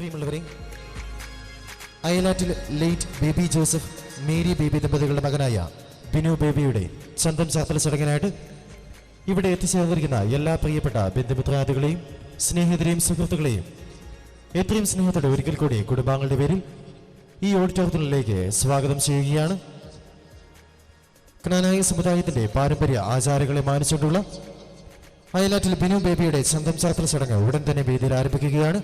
പ്രിയമുള്ളവരെ, അയലാറ്റിൽ ലേറ്റ് ബേബി ജോസഫ് മേരി ബേബി ദമ്പതികളുടെ മകനായ ബിനു ബേബിയുടെ സ്വന്തം ചാർത്തല ചടങ്ങിനായിട്ട് ഇവിടെ എത്തിച്ചേർന്നിരിക്കുന്ന എല്ലാ പ്രിയപ്പെട്ട ബന്ധുമിത്രാദികളെയും സ്നേഹിതരെയും സുഹൃത്തുക്കളെയും എത്രയും സ്നേഹത്തോടെ ഒരിക്കൽ കൂടി കുടുംബാംഗങ്ങളുടെ പേരിൽ ഈ ഓഡിറ്റോറിയത്തിലേക്ക് സ്വാഗതം ചെയ്യുകയാണ്. ക്നാനായ സമുദായത്തിന്റെ പാരമ്പര്യ ആചാരങ്ങളെ മാനിച്ചുകൊണ്ടുള്ള അയലാറ്റിൽ ബിനു ബേബിയുടെ സ്വന്തം ചാർത്തല ചടങ്ങ് ഉടൻ തന്നെ വേദിയിൽ ആരംഭിക്കുകയാണ്.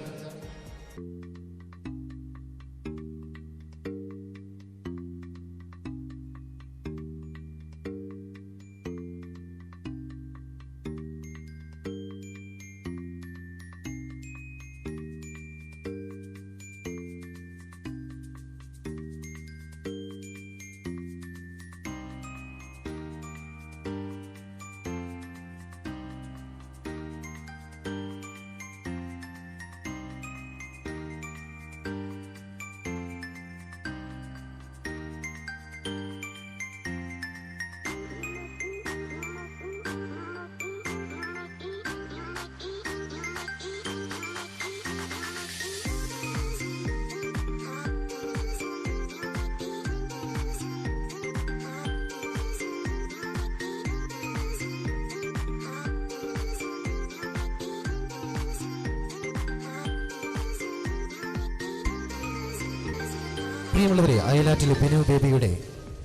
പ്രിയമുള്ളവരെ, അയലാറ്റിലെ ബിനു ബേബിയുടെ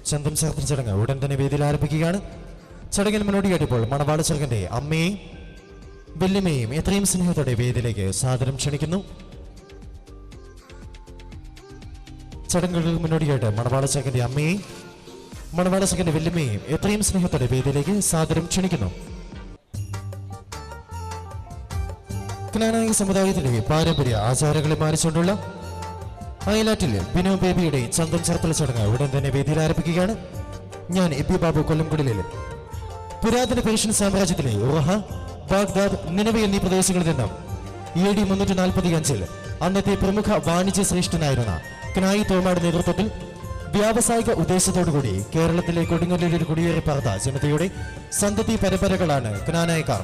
സ്വന്തം ചാർത്തല ചടങ്ങ് ഉടൻ തന്നെ വേദിയിൽ ആരംഭിക്കുകയാണ്. ചടങ്ങിന് മുന്നോടിയായിട്ടിപ്പോൾ മണവാള ചെറുക്കന്റെ അമ്മയെയും വല്യമ്മയെയും എത്രയും സ്നേഹത്തോടെ വേദിയിലേക്ക് സാദരം ക്ഷണിക്കുന്നു. ചടങ്ങുകൾക്ക് മുന്നോടിയായിട്ട് മണവാള ചെറുക്കന്റെ അമ്മയെയും മണവാള ചെറുക്കന്റെ വല്യമ്മയെയും എത്രയും സ്നേഹത്തോടെ വേദിയിലേക്ക് സാദരം ക്ഷണിക്കുന്നു. ക്നാനായ സമുദായത്തിലെ പാരമ്പര്യ ആചാരങ്ങളെ മാനിച്ചുകൊണ്ടുള്ള അയലാറ്റിൽ ബിനു ബേബിയുടെ സ്വന്തം ചാർത്തല ചടങ്ങ് ഉടൻ തന്നെ വേദിയിൽ ആരംഭിക്കുകയാണ്. ഞാൻ എബി ബാബു, കൊല്ലംകുടിലിൽ. പുരാതന പേർഷ്യൻ സാമ്രാജ്യത്തിലെ ഉറഹ, ബാഗ്ദാദ്, നിനവ എന്നീ പ്രദേശങ്ങളിൽ നിന്നും AD 345 അന്നത്തെ പ്രമുഖ വാണിജ്യ ശ്രേഷ്ഠനായിരുന്ന ക്നായി തോമാട് നേതൃത്വത്തിൽ വ്യാവസായിക ഉദ്ദേശത്തോടുകൂടി കേരളത്തിലെ കൊടുങ്ങല്ലൂരിൽ കുടിയേറി പാർത്ത ജനതയുടെ സന്തതി പരമ്പരകളാണ് ക്നാനായക്കാർ.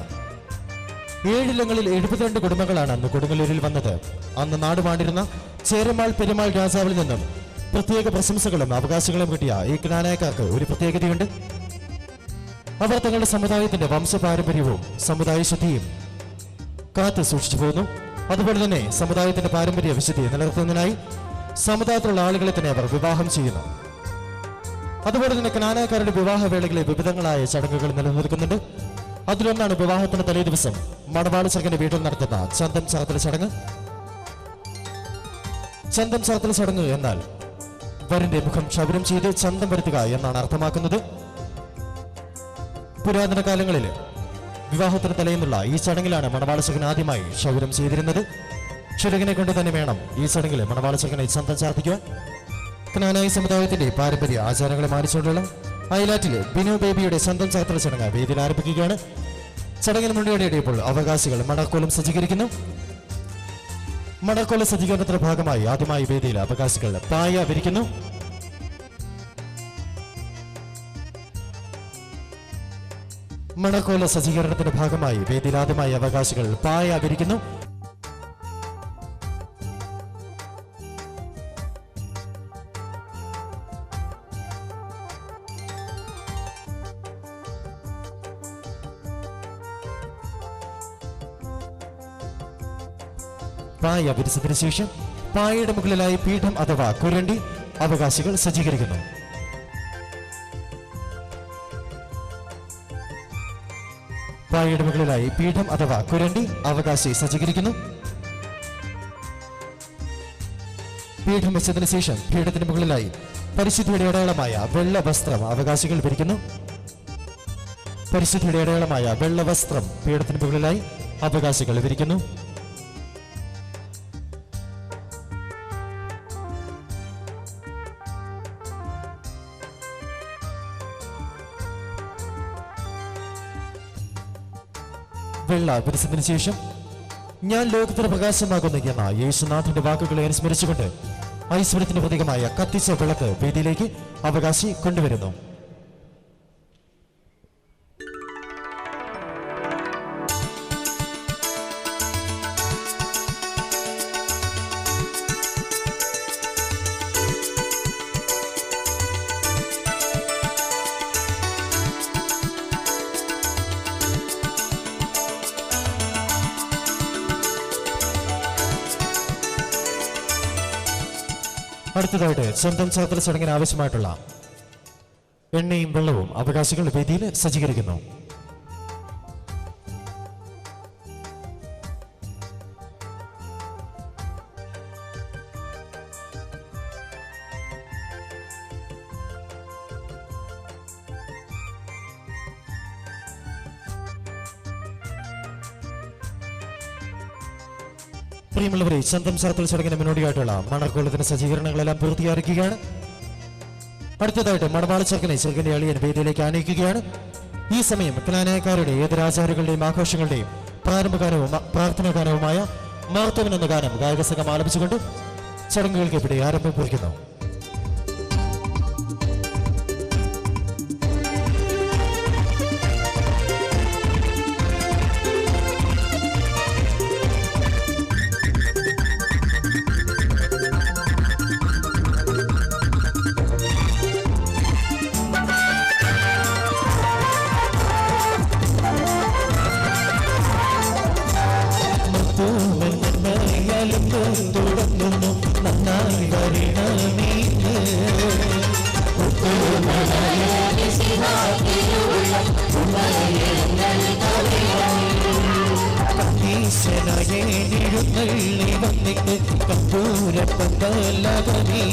7 ഇല്ലങ്ങളിൽ 72 കുടുംബങ്ങളാണ് അന്ന് കൊടുങ്ങല്ലൂരിൽ വന്നത്. അന്ന് നാടുവാണ്ടിരുന്ന ചേരമാൾ പെരുമാൾ രാജാവിൽ നിന്നും പ്രത്യേക പ്രശംസകളും അവകാശങ്ങളും കിട്ടിയ ഈ ക്നാനായക്കാർക്ക് ഒരു പ്രത്യേകതയുണ്ട്. അവർ തങ്ങളുടെ സമുദായത്തിന്റെ വംശപാരമ്പര്യവും സമുദായ ശുദ്ധിയും കാത്തു സൂക്ഷിച്ചു പോകുന്നു. അതുപോലെ തന്നെ സമുദായത്തിന്റെ പാരമ്പര്യ വിശുദ്ധി നിലനിർത്തുന്നതിനായി സമുദായത്തിലുള്ള ആളുകളെ തന്നെ അവർ വിവാഹം ചെയ്യുന്നു. അതുപോലെ തന്നെ ക്നാനായക്കാരുടെ വിവാഹ വേളകളിൽ വിവിധങ്ങളായ ചടങ്ങുകൾ നിലനിൽക്കുന്നുണ്ട്. അതിലൊന്നാണ് വിവാഹത്തിന് തലേ ദിവസം മണവാള ചെറുക്കന്റെ വീട്ടിൽ നടത്തുന്ന സ്വന്തം ചാർത്തല ചടങ്ങ്. സ്വന്തം ചാർത്തല ചടങ്ങ് എന്നാൽ വരന്റെ മുഖം ക്ഷൗരം ചെയ്ത് ചന്തം വരുത്തുക എന്നാണ് അർത്ഥമാക്കുന്നത്. പുരാതന കാലങ്ങളിൽ വിവാഹത്തിന് തലേന്നുള്ള ഈ ചടങ്ങിലാണ് മണവാള ചെറുക്കൻ ആദ്യമായി ക്ഷൗരം ചെയ്തിരുന്നത്. ക്ഷുരകനെ കൊണ്ട് തന്നെ വേണം ഈ ചടങ്ങിൽ മണവാള ചെറുക്കനെ ചന്തം ചാർത്തിക്കുവാൻ. ക്നാനായ സമുദായത്തിന്റെ പാരമ്പര്യ ആചാരങ്ങളെ മാനിച്ചുകൊണ്ടുള്ള അയലാറ്റിൽ ബിനു ബേബിയുടെ സ്വന്തം ചാർത്തല ചടങ്ങ് വേദിയിൽ ആരംഭിക്കുകയാണ്. ചടങ്ങിന് മുന്നോടിയായിപ്പോൾ അവകാശികൾ മണക്കോലം സജ്ജീകരിക്കുന്നു. മണക്കോല സജ്ജീകരണത്തിന്റെ ഭാഗമായി ആദ്യമായി വേദിയിൽ അവകാശികൾ പായ വിരിക്കുന്നു. മണക്കോല സജ്ജീകരണത്തിന്റെ ഭാഗമായി വേദിയിൽ ആദ്യമായി അവകാശികൾ പായ വിരിക്കുന്നു. പായ വിരിച്ചതിനു ശേഷം പായയുടെ മുകളിലായി പീഠം അഥവാ കുരണ്ടി അവകാശികൾ സജ്ജീകരിക്കുന്നു. പായയുടെ മുകളിലായി പീഠം അഥവാ കുരണ്ടി അവകാശി സജ്ജീകരിക്കുന്നു. പീഠം വെച്ചതിനു ശേഷം പീഠത്തിന് മുകളിലായി പരിശുദ്ധിയുടെ അടയാളമായ വെള്ള വസ്ത്രം അവകാശികൾ വിരിക്കുന്നു. പരിശുദ്ധിയുടെ അടയാളമായ വെള്ള വസ്ത്രം പീഠത്തിന് മുകളിലായി അവകാശികൾ വിരിക്കുന്നു. വെള്ള വിരിച്ചതിനു ശേഷം ഞാൻ ലോകത്തിന് പ്രകാശമാകുന്നു എന്ന യേശുനാഥന്റെ വാക്കുകളെ അനുസ്മരിച്ചുകൊണ്ട് ഐശ്വര്യത്തിന്റെ പ്രതീകമായ കത്തിച്ച വിളക്ക് വേദിയിലേക്ക് അവകാശി കൊണ്ടുവരുന്നു. അടുത്തതായിട്ട് സ്വന്തം ചേർത്തൽ ചടങ്ങിന് ആവശ്യമായിട്ടുള്ള എണ്ണയും വെള്ളവും അവകാശികൾ വേദിയിൽ സജ്ജീകരിക്കുന്നു. പ്രിയമുള്ളവരെ, സ്വന്തം ചേർത്തൽ ചടങ്ങിന് മുന്നോടിയായിട്ടുള്ള മണർക്കോളത്തിന്റെ സജ്ജീകരണങ്ങളെല്ലാം പൂർത്തിയായിരിക്കുകയാണ്. അടുത്തതായിട്ട് മണവാള ചെറുക്കനെ ചെറുക്കന്റെ അളിയൻ വേദിയിലേക്ക് ആനയിക്കുകയാണ്. ഈ സമയം ക്ലാനായക്കാരുടെ ഏതൊരാചാര്യങ്ങളുടെയും ആഘോഷങ്ങളുടെയും പ്രാരംഭഗാനവും പ്രാർത്ഥനാഗാനവുമായ മാർത്തവൻ എന്ന ഗാനം ഗായക സംഘം ആലപിച്ചുകൊണ്ട് ചടങ്ങുകൾക്ക് ഇവിടെ ആരംഭം കുറിക്കുന്നു. നന്നായി വരണമേ ഈശ്വരയെഴുന്നള്ളി വന്നിട്ട് കമ്പൂരപ്പന്തലകമേ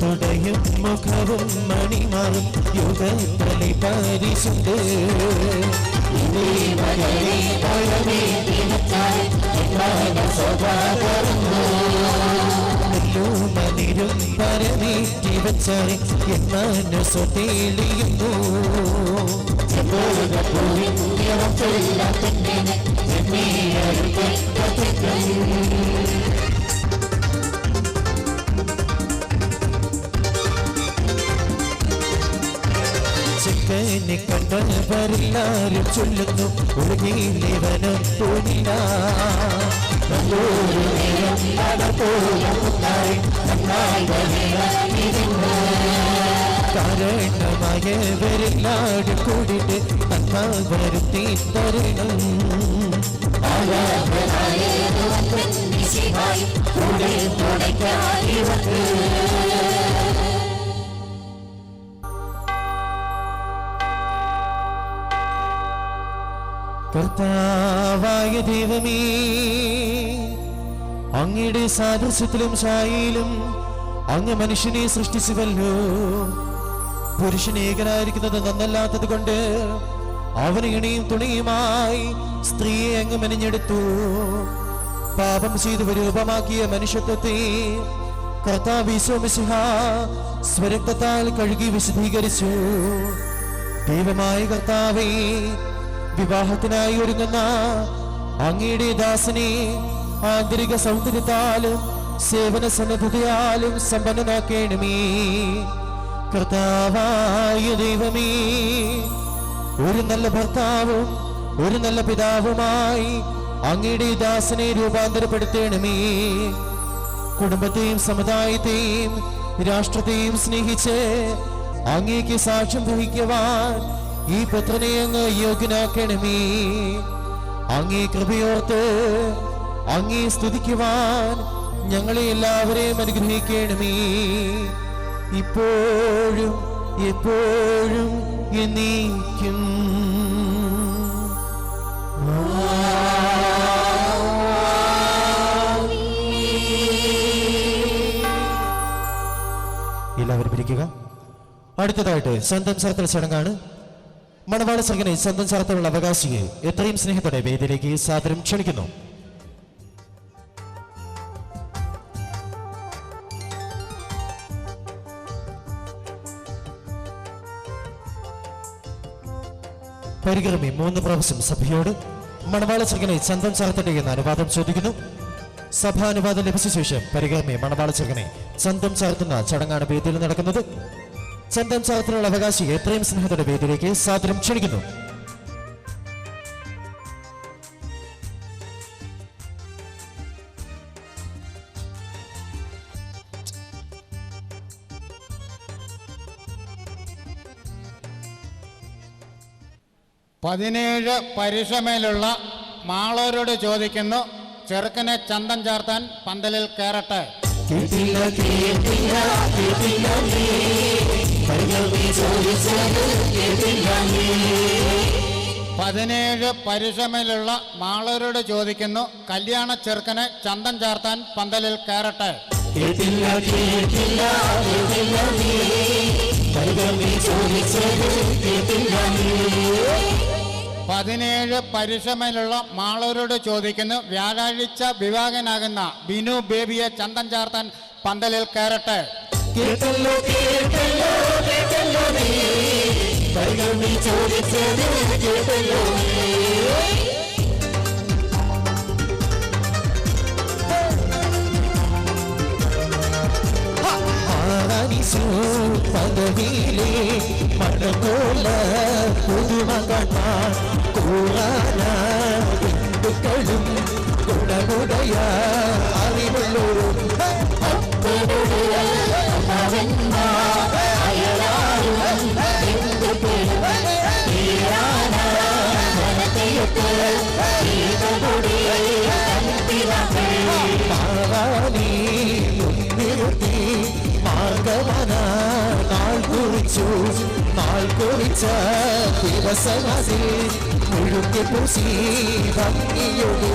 തുടയും മുഖവും മണിമാറും യുഗത്തലി പരിശുദ്ധ മനിരും പരമേറ്റി വെച്ചാൽ മനസ്സു തെളിയുന്നു. ചെക്കനെ കണ്ടവരെല്ലാരും ചൊല്ലുന്നു ഒഴുകിയിവനും തോന്നില്ല. കാരണമായവരെല്ലാരും കൂടിയിട്ട് നന്മ വരുത്തി തരണം. കർത്താവായ ദൈവമേ, അങ്ങയുടെ സാദൃശ്യത്തിലും ഛായയിലും അങ്ങ് മനുഷ്യനെ സൃഷ്ടിച്ചുവല്ലോ. പുരുഷന് ഏകനായിരിക്കുന്നത് നന്നല്ലാത്തത് കൊണ്ട് അവന് ഇണയും തുണയുമായി സ്ത്രീയെ അങ്ങ് മെനഞ്ഞെടുത്തു. പാപം ചെയ്തു രൂപമാക്കിയ മനുഷ്യത്വത്തെ കർത്താവ് ഈശോ മിശിഹ സ്വരക്തത്താൽ കഴുകി വിശദീകരിച്ചു. ദൈവമായ കർത്താവേ, വിവാഹത്തിനായി ഒരുങ്ങുന്ന അങ്ങയുടെ ദാസനെ ആന്തരിക സൗന്ദര്യത്താലും സേവന സന്നദ്ധതയാലും സമ്പന്നനാക്കേണമേ. കർത്താവായ ദൈവമേ, ഒരു നല്ല ഭർത്താവും ഒരു നല്ല പിതാവുമായി അങ്ങയുടെ ദാസനെ രൂപാന്തരപ്പെടുത്തണമേ. കുടുംബത്തെയും സമുദായത്തെയും രാഷ്ട്രത്തെയും സ്നേഹിച്ച് അങ്ങേക്ക് സാക്ഷ്യം വഹിക്കുവാൻ ഈ പുത്രനെ അങ്ങ് യോഗ്യനാക്കണമേ. അങ്ങേ കൃപയോർത്ത് അങ്ങേ സ്തുതിക്കുവാൻ ഞങ്ങളെ എല്ലാവരെയും അനുഗ്രഹിക്കണമേ. ഇപ്പോഴും എപ്പോഴും എന്നേക്കും. എല്ലാവരും ഇരിക്കുക. അടുത്തതായിട്ട് സ്വന്തം ചേർത്തൽ ചടങ്ങാണ്. മണവാള ചെറുക്കനെ സ്വന്തം ചേർത്തലുള്ള അവകാശിയെ എത്രയും സ്നേഹത്തോടെ വേദിയിലേക്ക് സാദരം ക്ഷണിക്കുന്നു. പരികർമ്മി 3 പ്രാവശ്യം സഭയോട് മണവാള ചെറുക്കനെ സ്വന്തം ചേർത്തട്ടെ എന്ന അനുവാദം ചോദിക്കുന്നു. സഭാനുവാദം ലഭിച്ച ശേഷം പരികർമ്മി മണവാള ചെറുക്കനെ ചന്തം ചാർത്തുന്ന ചടങ്ങാണ് വേദിയിൽ നടക്കുന്നത്. ചന്തം ചാർത്തിനുള്ള അവകാശി എത്രയും സ്നേഹത്തോടെ വേദിയിലേക്ക് സാദരം ക്ഷണിക്കുന്നു. പതിനേഴ് പരിശമേലുള്ള മാളോരോട് ചോദിക്കുന്നു, ചെറുക്കനെ ചന്തം ചാർത്താൻ പന്തലിൽ കയറട്ടെ. 17 പരിശമേലുള്ള മാളോരോട് ചോദിക്കുന്നു, കല്യാണ ചെറുക്കനെ ചന്തം ചാർത്താൻ പന്തലിൽ കയറട്ടെ. 17 പരിശമേലുള്ള മാളോരോട് ചോദിക്കുന്നു, വ്യാഴാഴ്ച വിവാഹനാകുന്ന ബിനു ബേബിയെ ചന്തം ചാർത്താൻ പന്തലിൽ കയറട്ടെ. പദവിയിലെ മഴകോല പുതുമകണാൻ കൂറാന ഹിന്ദുക്കളും ഗുണഗുണയ അറിവുള്ളൂരും മാർഗവന നാൾ കുറിച്ച ദിവസമതിൽ മുഴുക്കി പൂശി ഭംഗിയുടെ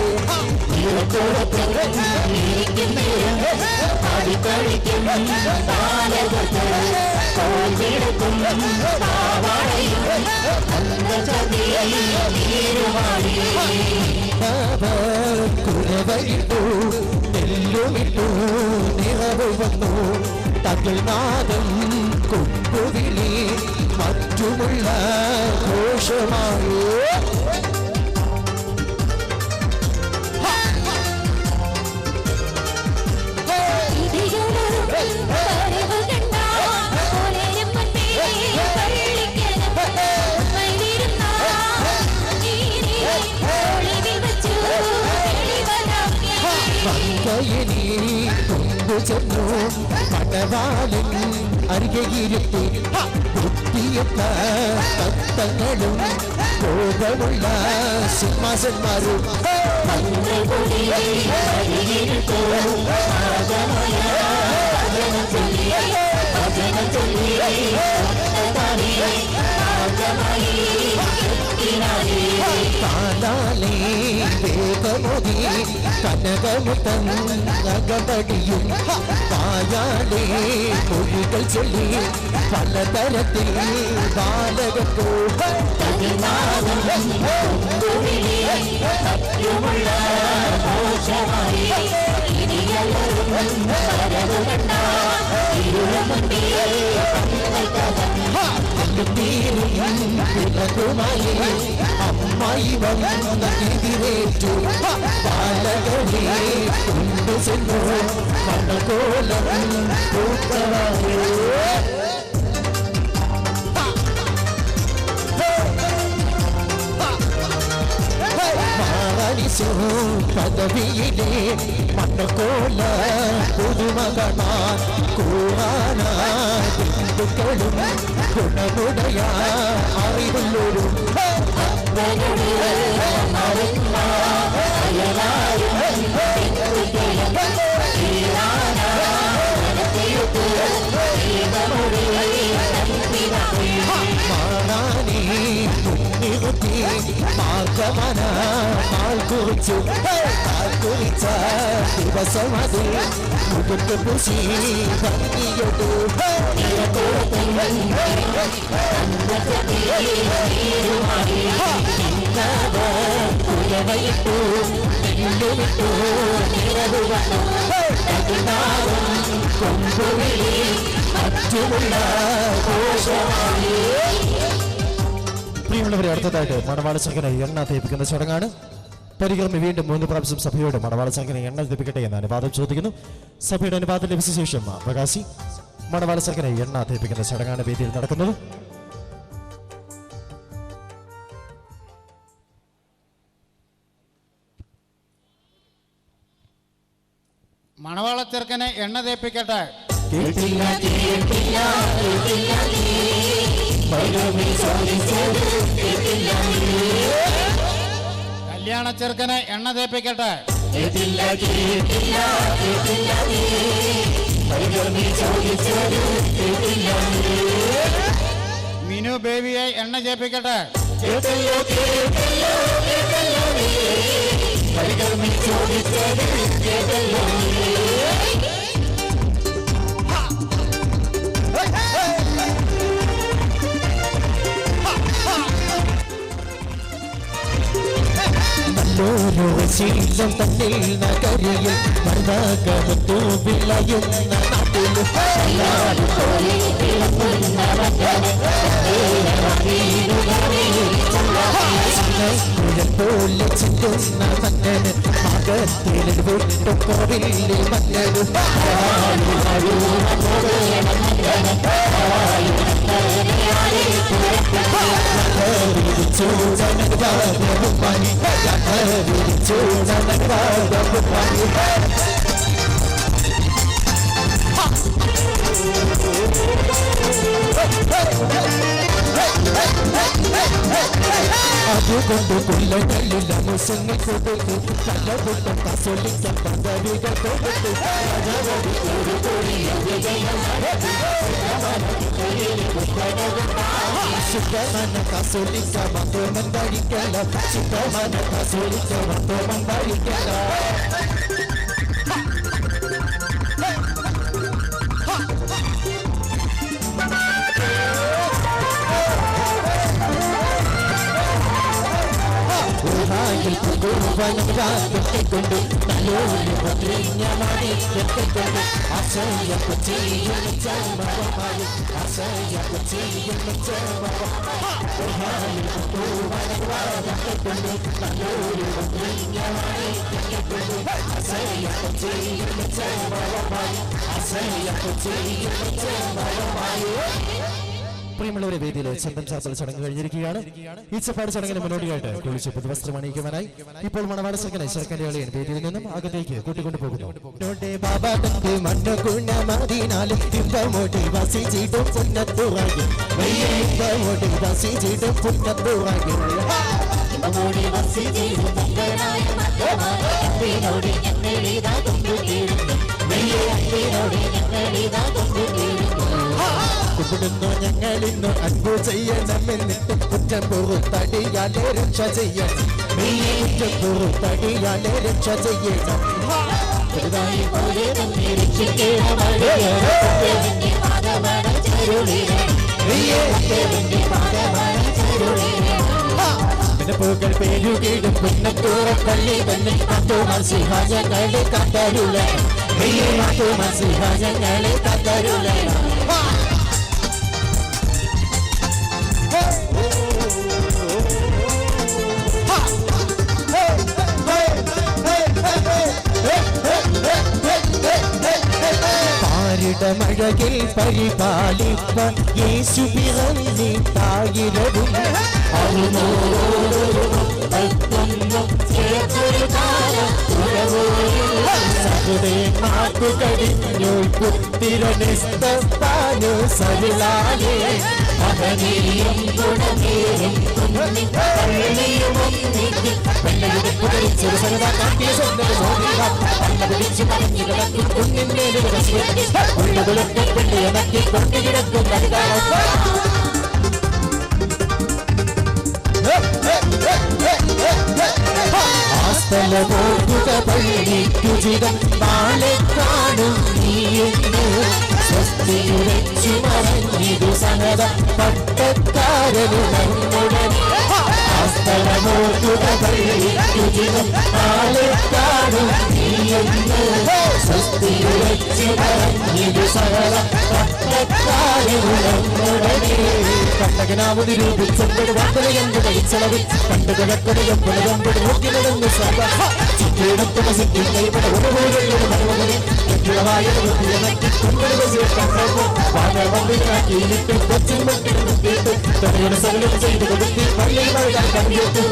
കുരവയിട്ടു നെല്ലുമിട്ടു നിറവ് വന്നു തമിഴ്നാടും കുമ്പുവിളി മറ്റുമുള്ള ഘോഷമായി ചെന്നു മടവാളൻ അരികെയിരുത്തി കുത്തിയത്ത തത്തങ്ങളും കോപമുള്ള സിംഹാസന്മാരും കാലാലേ വേഗമൊതി കനകമുത്തൻ അകപടിയും പായാലേ മൊഴികൾ ചൊല്ലി പലതരത്തിൽ ബാലകത്തോ അമ്മായി വന്നതിരേറ്റു ബാലകളെ കൊണ്ടുചെന്നു മണകോലം പൂത്തവായോ പദവിയിലെ മണ്ണക്കോല പുതുമകണാൻ കൂറാന ഹിന്ദുക്കളും ഗുണഗുണയ അറിവുള്ളൂരും മാറാനേ മുന്നിറുത്തി മാർഗമന നാൾ കുറിച്ചു കുറിച്ച ദിവസമതിൽ മുഖത്ത് പൂശി ഭംഗിയൊടു കുലവയിട്ടു നെല്ലുവിട്ടു നിറവുവണ്ണു കൊമ്പുവിളി മറ്റുമുള്ള പ്രിയമുള്ളവരെ, അടുത്തതായിട്ട് മണവാള ചെറുക്കനെ എണ്ണ തേപ്പിക്കുന്ന ചടങ്ങാണ്. പരികർമ്മി വീണ്ടും 3 പ്രാവശ്യം സഭയോട് മണവാള സംഘനെ എണ്ണ തേപ്പിക്കട്ടെ എന്ന് അനുവാദം ചോദിക്കുന്നു. സഭയുടെ അനുവാദം ലഭിച്ച ശേഷം പ്രകാശി മണവാള സംഘനെ എണ്ണ തേപ്പിക്കുന്ന ചടങ്ങാണ് വേദിയിൽ നടക്കുന്നത്. മണവാള ചെറുക്കനെ എണ്ണ തേപ്പിക്കട്ടെ. കല്യാണ ചെറുക്കനെ എണ്ണ തേപ്പിക്കട്ടെ. മിനു ബേബിയെ എണ്ണ ചേപ്പിക്കട്ടെ. ഓരോ ശീലം തന്നിൽ നഗരിയിൽ മർദ്ദകമുത്തു വിളയുന്ന നാട്ടിൽ പോലെ ചിന്തുന്ന മന്നന് മകത്തിൽ വിട്ടുപോവില്ലേ മന്നന് അതുകൊണ്ട് കൊല്ലകളിൽ അമുസങ്ങൾ കൊടുത്തു പലവട്ടം കസോലിക്കാൻ പദവികൾ കൊടുത്തു ശുദ്ധമന കസോലിക്ക മതോമൻ കഴിക്കല ശുദ്ധമന കസോലിക്ക മതോമൻ കഴിക്കല കൊണ്ട് തലോട് ഭദ്രഞ്ഞമാടി കൊണ്ട് അസഹ്യ കൊച്ചിയും അസഹ്യ കൊച്ചിയും കൊണ്ട് തലോട് ഭദ്രഞ്ഞമാടി അസഹ്യ കൊച്ചിയും അസഹ്യ കൊച്ചിയും. പ്രിയമുള്ളവരെ, വേദിയിലെ ചന്തം ചാർത്തൽ ചടങ്ങ് കഴിഞ്ഞിരിക്കുകയാണ്. ഈ ചപ്പാട് ചടങ്ങിന് മുന്നോടിയായിട്ട് കുളിച്ച് പുതുവസ്ത്രം അണിയിക്കുവാനായി ഇപ്പോൾ മണവാള ചെറുക്കനെ ചെറുക്കൻ്റെ അളിയൻ വേദിയിൽ നിന്നും അകത്തേക്ക് കൂട്ടിക്കൊണ്ടു പോകുന്നു. കുടുന്നു ഞങ്ങളിന്നു അൻപു ചെയ്യണമെന്നിട്ട് കുറ്റം പുറത്തടിയാലെ രക്ഷ ചെയ്യണം. കുറ്റം പുറത്തടിയാലെ രക്ഷ ചെയ്യണം. പൂക്കൾ പേരുകീടും പുന്നത്തൂറ പള്ളി തന്നെ സിംഹാജങ്ങളെ കാത്തരുള സിംഹാജങ്ങളെ കാത്തരുള. മഴകിൽ പരിപാലിപ്പാൻ യേശു പിറന്നിട്ടായിരവും നാട്ടുകടിഞ്ഞു പുത്തിരനിസ്തപ്പാനു സരിലാലേ മകനീയം ഗുണമേറും ുചിതം നാളെ കാണും നീയെന്ന് സ്വസ്തിയുരച്ചു മറഞ്ഞിതു സനത പട്ടക്കാരനുടൻ സ്ഥലമോർക്കുതം നാളെ കാണും നീയെന്ന് സ്വസ്തിയുരച്ചു മറഞ്ഞിതു സനത പട്ടക്കാരനുടനെ കണ്ടകനാവ് നിരൂപിച്ചെമ്പത് വമ്പലയമ്പ് കഴിച്ചളവിൽ കണ്ടു കിടക്കണിയമ്പത് വമ്പത് നോക്കി നടന്നു സർവ്വ സിദ്ധി കൈപട ഒരുപോലെയൊരു മരവകനെ കെട്ടിടമായ നക്കി കൊണ്ടുവന്നിട്ട് കൊച്ചിൻ മട്ടിൽ നിർത്തിയിട്ട് തടയുടെ സകലം ചെയ്ത് കൊടുത്തി പള്ളിയിൽ നൽകാൻ കണ്ടിട്ടു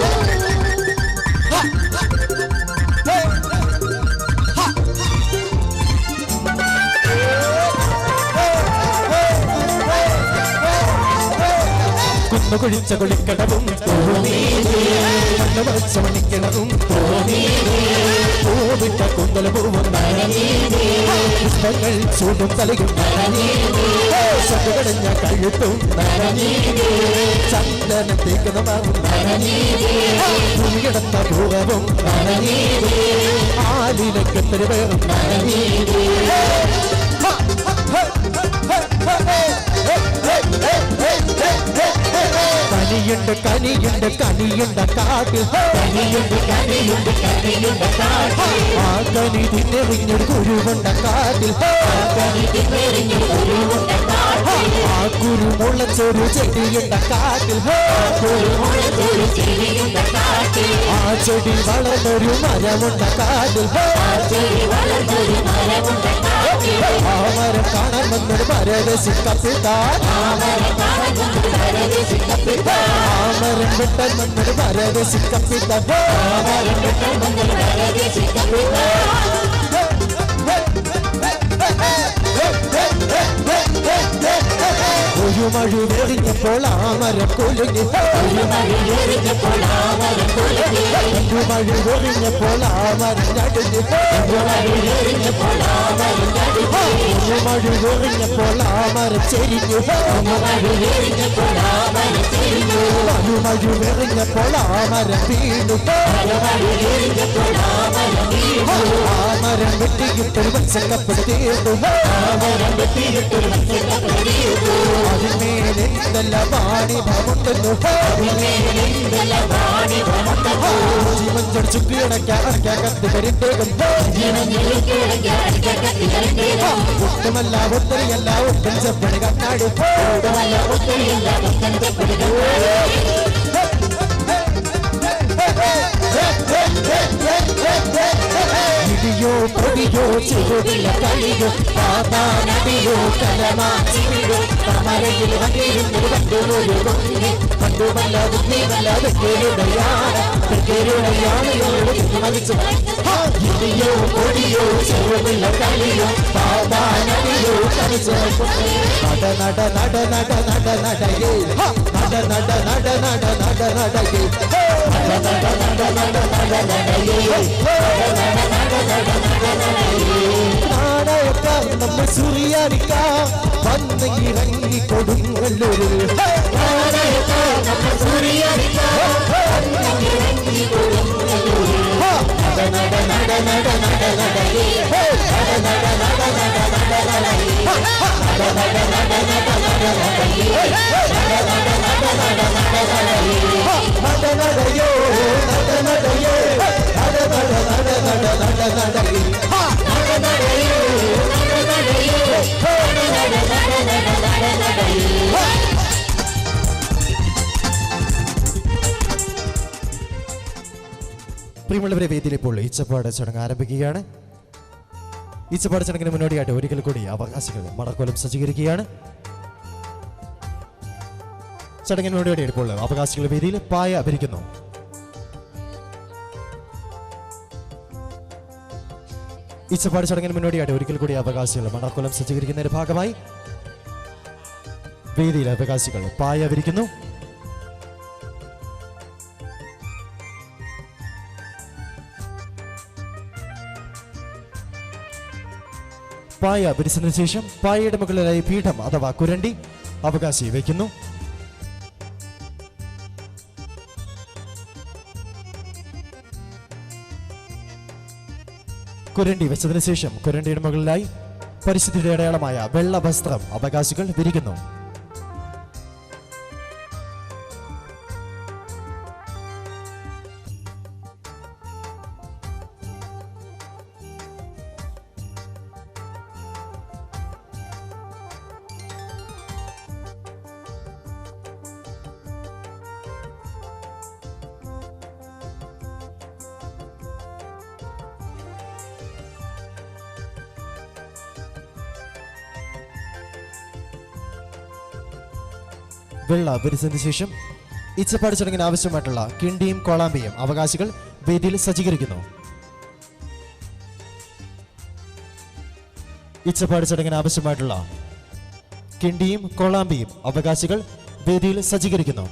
കുഴിച്ച കുളിക്കടവും മണ്ണുമച്ച മണിക്കിണവും പൂവിട്ട കുന്തല പൂവും പുഷ്പങ്ങൾ ചൂടും തലയും ചതുകടഞ്ഞ കഴുത്തും ചന്ദനം തേക്കുന്നതാവും ഭൂമികിടന്ന പൂവവും ആലിലക്കെത്തരി വേറും കനിയുണ്ട് കനിയുണ്ട് കനിയുണ്ട കാട്ടിൽ ആ കനി തിന്നെറിഞ്ഞൊരു കുരുവുണ്ട കാട്ടിൽ ആ കുരുമുളച്ചൊരു ചെടിയുണ്ട കാട്ടിൽ ആ ചെടി വളർന്നൊരു മരമുണ്ട കാട്ടിൽ ആ മരം കാണാൻ വന്നൊരു മരരസി കപ്പിത്താൻ ആ മരം വെട്ടാൻ വന്നൊരു മരരസി കപ്പിത്താൻ ഒരു മഴുവെറിഞ്ഞപ്പോൾ ആ മരം കുലുങ്ങി ഒരു മഴുവെറിഞ്ഞപ്പോൾ ആ മരം നടുങ്ങി ഒരു മഴുവെറിഞ്ഞപ്പോൾ ആ മരം ചെരിഞ്ഞു മഴുവെറിഞ്ഞപ്പോൾ ആ മരം വീണു ആ മരം വെട്ടിയിട്ടൊരു മത്സ്യക്കപ്പട് തീർന്നു അതിന്മേലെന്തല്ല വാണിഭമുണ്ടല്ലോ ജീവൻ ചുക്കിയടയ്ക്കാൻ കത്ത് കരിന്തേകം ഒട്ടുമല്ല ഒത്തരിയല്ല ഒട്ടൻ ചെപ്പണി കണ്ണാടി ഇടിയോ പൊടിയോ ചെറുതില്ല കളിയോ പാതാനടിയോ കലമാച്ചിയോ തമരയിൽ വന്നിരുന്നൊരു കണ്ടുപോയി കണ്ടുമല്ല ബുദ്ധിമല്ല വെക്കേരുടയാളയോട് ഇടിയോ പൊടിയോ ചെറുതില്ല കളിയോ പാതാനടിയോ കളിച്ചോ നട നട നട നട നടയേ നട നട നട നട നട നടയേ നാണയക്കാം നമ്മൾ സുറിയാനിക്കാം വന്ന് ഇറങ്ങി കൊടുങ്ങല്ലൂരിൽ നടനടയോ നടനടയോ പ്രിയമുള്ളവരെ, വേദിയിൽ ഇപ്പോൾ ഈച്ചപ്പാട് ചടങ്ങ് ആരംഭിക്കുകയാണ്. ഈച്ചപ്പാട് ചടങ്ങിന് മുന്നോടിയായിട്ട് ഒരിക്കൽ കൂടി അവകാശികൾ മടക്കോലം സജ്ജീകരിക്കുകയാണ്. ചടങ്ങിന് മുന്നോടിയായിട്ട് ഇപ്പോൾ അവകാശികൾ വേദിയിൽ പായ ഭരിക്കുന്നു. ഈച്ചപ്പാട് ചടങ്ങിന് മുന്നോടിയായിട്ട് ഒരിക്കൽ കൂടി അവകാശികൾ മടക്കോലം സജ്ജീകരിക്കുന്നതിന്റെ ഭാഗമായി വേദിയിൽ അവകാശികൾ പായ ഭരിക്കുന്നു. പായ പിരിച്ചതിനു ശേഷം പായയുടെ മുകളിലായി പീഠം അഥവാ കുരണ്ടി അവകാശി വയ്ക്കുന്നു. കുരണ്ടി വെച്ചതിനു ശേഷം കുരണ്ടിയുടെ മുകളിലായി പരിസ്ഥിതിയുടെ അടയാളമായ വെള്ള വസ്ത്രം അവകാശികൾ വിരിക്കുന്നു. വെള്ള വിരിച്ചതിന് ശേഷം ഇച്ചപ്പാട് ചടങ്ങിന് ആവശ്യമായിട്ടുള്ള കിണ്ടിയും കോളാമ്പിയും അവകാശികൾ വേദിയിൽ സജ്ജീകരിക്കുന്നു. ഇച്ചപ്പാട് ചടങ്ങിന് ആവശ്യമായിട്ടുള്ള കിണ്ടിയും കോളാമ്പിയും അവകാശികൾ വേദിയിൽ സജ്ജീകരിക്കുന്നു.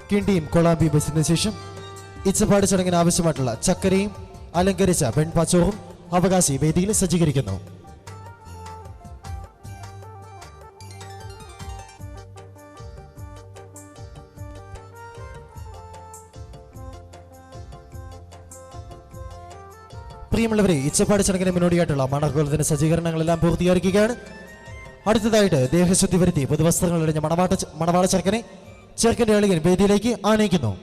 കിണ്ടിയും കോളാമ്പിയും വെച്ചതിന് ശേഷം ഇച്ചപ്പാട് ചടങ്ങിന് ആവശ്യമായിട്ടുള്ള ചക്കരയും അലങ്കരിച്ച വെൺപാച്ചോറും അവകാശി വേദിയിൽ സജ്ജീകരിക്കുന്നു. പ്രിയമുള്ളവരെ, ഇച്ചപ്പാട് ചടങ്ങിന് മുന്നോടിയായിട്ടുള്ള മണക്കോലത്തിന്റെ സജ്ജീകരണങ്ങളെല്ലാം പൂർത്തീകരിക്കുകയാണ്. അടുത്തതായിട്ട് ദേഹശുദ്ധി വരുത്തി പുതുവസ്ത്രങ്ങൾ അണിഞ്ഞ മണവാള ചെറുക്കനെ ചെറുക്കന്റെ അളിയൻ വേദിയിലേക്ക് ആനയിക്കുന്നു.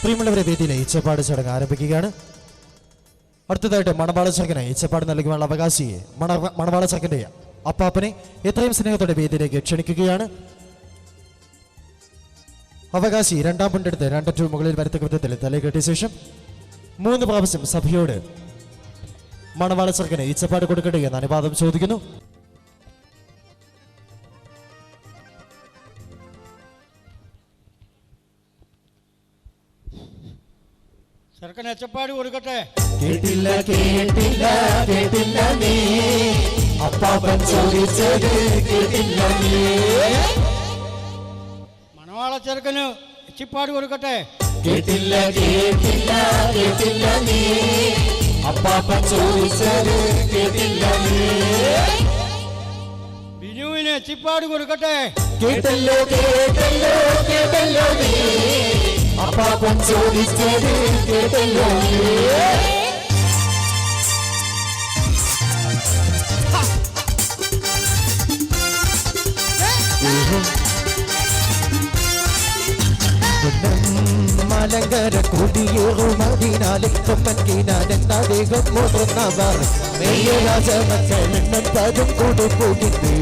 പ്രിയമുള്ളവരെ, വേദിയിലെ ഇച്ചപ്പാട് ചടങ്ങ് ആരംഭിക്കുകയാണ്. അടുത്തതായിട്ട് മണവാള ചെറുക്കനെ ഇച്ചപ്പാട് നൽകുവാനുള്ള അവകാശിയെ മണവാള ചെറുക്കന്റെ അപ്പാപ്പനെ എത്രയും സ്നേഹത്തോടെ വേദിയിലേക്ക് ക്ഷണിക്കുകയാണ്. അവകാശി രണ്ടാം പണ്ടെടുത്ത് രണ്ടറ്റവും മുകളിൽ വരത്തക്ക വിധത്തിൽ തല കെട്ടിയ ശേഷം 3 പ്രാവശ്യം സഭയോട് മണവാള ചെറുക്കനെ ഇച്ചപ്പാട് കൊടുക്കട്ടെ എന്ന് അനുവാദം ചോദിക്കുന്നു. ചെറുക്കൻ എച്ചപ്പാട് കൊടുക്കട്ടെ. കേട്ടില്ല കേട്ടില്ല കേട്ടില്ല നീ അപ്പാപ്പൻ ചോദിച്ചത് കേട്ടില്ല നീ. മണവാള ചെറുക്കന് എച്ചിപ്പാട് കൊടുക്കട്ടെ. കേട്ടില്ല കേട്ടില്ല കേട്ടില്ല നീ അപ്പാപ്പൻ ചോദിച്ചത് കേട്ടില്ല നീ. ബിനുവിന് എച്ചിപ്പാട് കൊടുക്കട്ടെ. കേട്ടല്ലോ കേട്ടല്ലോ കേട്ടല്ലോ നീ അപ്പാപ്പൻ ചോദിച്ചത് കേട്ടല്ലോ നീ. മലങ്കര കുടിയേറുമതിനാലെ കൊമ്പൻകിനാനെന്നദ്ദേഹം മുതിർന്നവർ മെയ്യരാജമക്കളെണ്ണം പതും കൊടുപ്പോകിട്ട്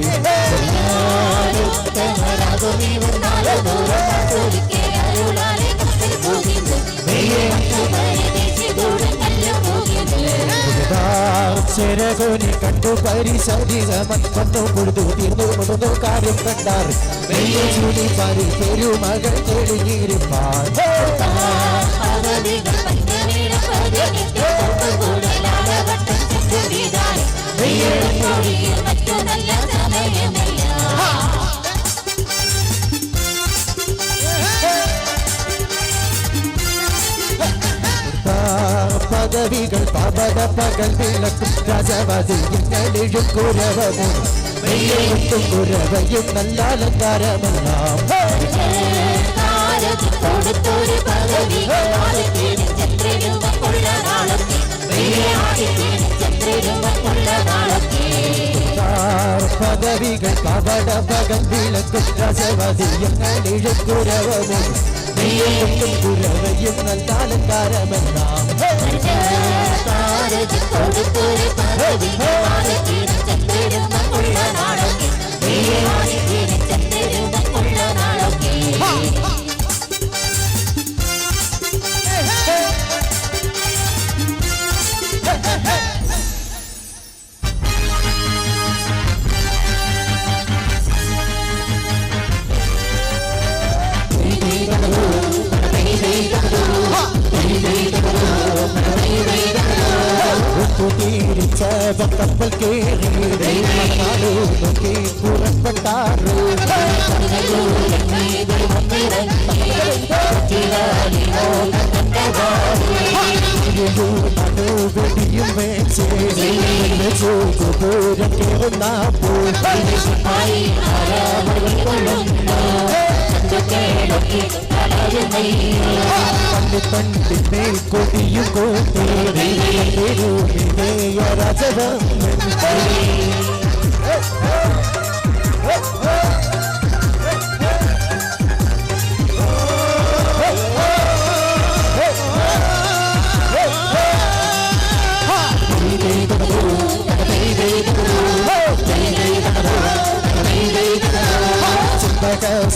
ചെരകോനെ കണ്ടു പരിശരീരമൻ വന്നു കൊടുത്തു തീർന്നു മുടന്നു കാര്യം കണ്ടാർ മെയ്യ ചൂടി പാരി പെരുമകൾ തെളിഞ്ഞിരുപ്പാൻ പദവികൾ പവന പകൽ വിളക്കും രാജവതിയും കുരവവും മെയ്യത്തും കുരവയും നല്ല അലങ്കാരമെല്ലാം പദവികൾ പവന പകൽ വിളക്കും രാജവതിയും കുരവവും മെയ്യത്തും കുരവയും നല്ല അലങ്കാരമെല്ലാം കപ്പൽ കേറി നോക്കി പുറപ്പെട്ടാറ് വെടിയും വെച്ച് ദൂരം കേറുന്ന തണ്ടിന്മേൽ കൊടിയും കോട്ടേയ രാജവം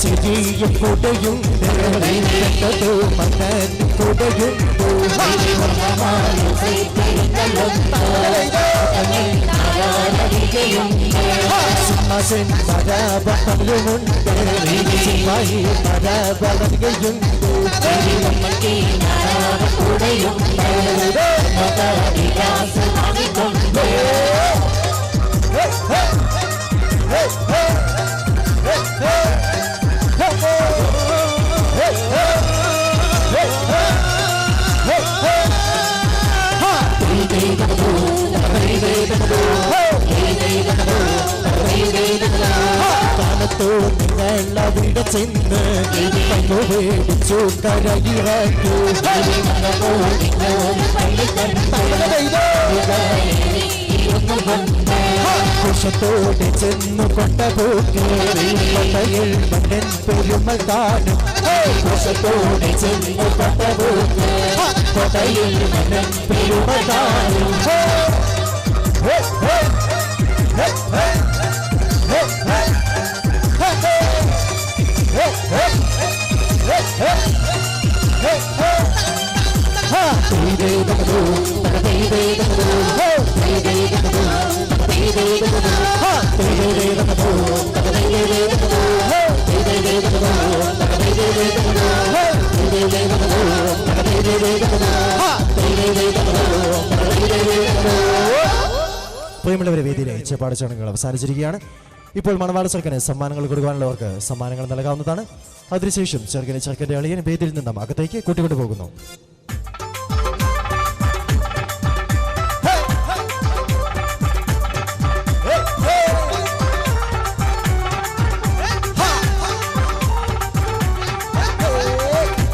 സിരിയും കൊടയുണ്ട് മകൻ കൊടയുണ്ട് സിംഹാസൻ മരബലുമുണ്ട് സിംഹായി മരബലകയുണ്ട് കാലത്തോ നിങ്ങൾ അവിടെ ചെന്ന് മേടിച്ചു കരയിറക്കി കുശത്തോടെ ചെന്നു കൊണ്ടപോക്കയിൽ മണ്ണൻ പെരുമ കാണും കുശത്തോടെ ചെന്നു കൊണ്ടപോക്കയിൽ മണ്ണൻ പെരുമ കാണും പ്രിയമുള്ളവരെ, വേദിയിലെ ചെപ്പാട് ചടങ്ങുകൾ അവസാനിച്ചിരിക്കുകയാണ്. ഇപ്പോൾ മണവാള ചെറുക്കന് സമ്മാനങ്ങൾ കൊടുക്കാനുള്ളവർക്ക് സമ്മാനങ്ങൾ നൽകാവുന്നതാണ്. അതിനുശേഷം ചെറുക്കന്റെ അളിയൻ വേദിയിൽ നിന്നും അകത്തേക്ക് കൂട്ടിക്കൊണ്ടു പോകുന്നു.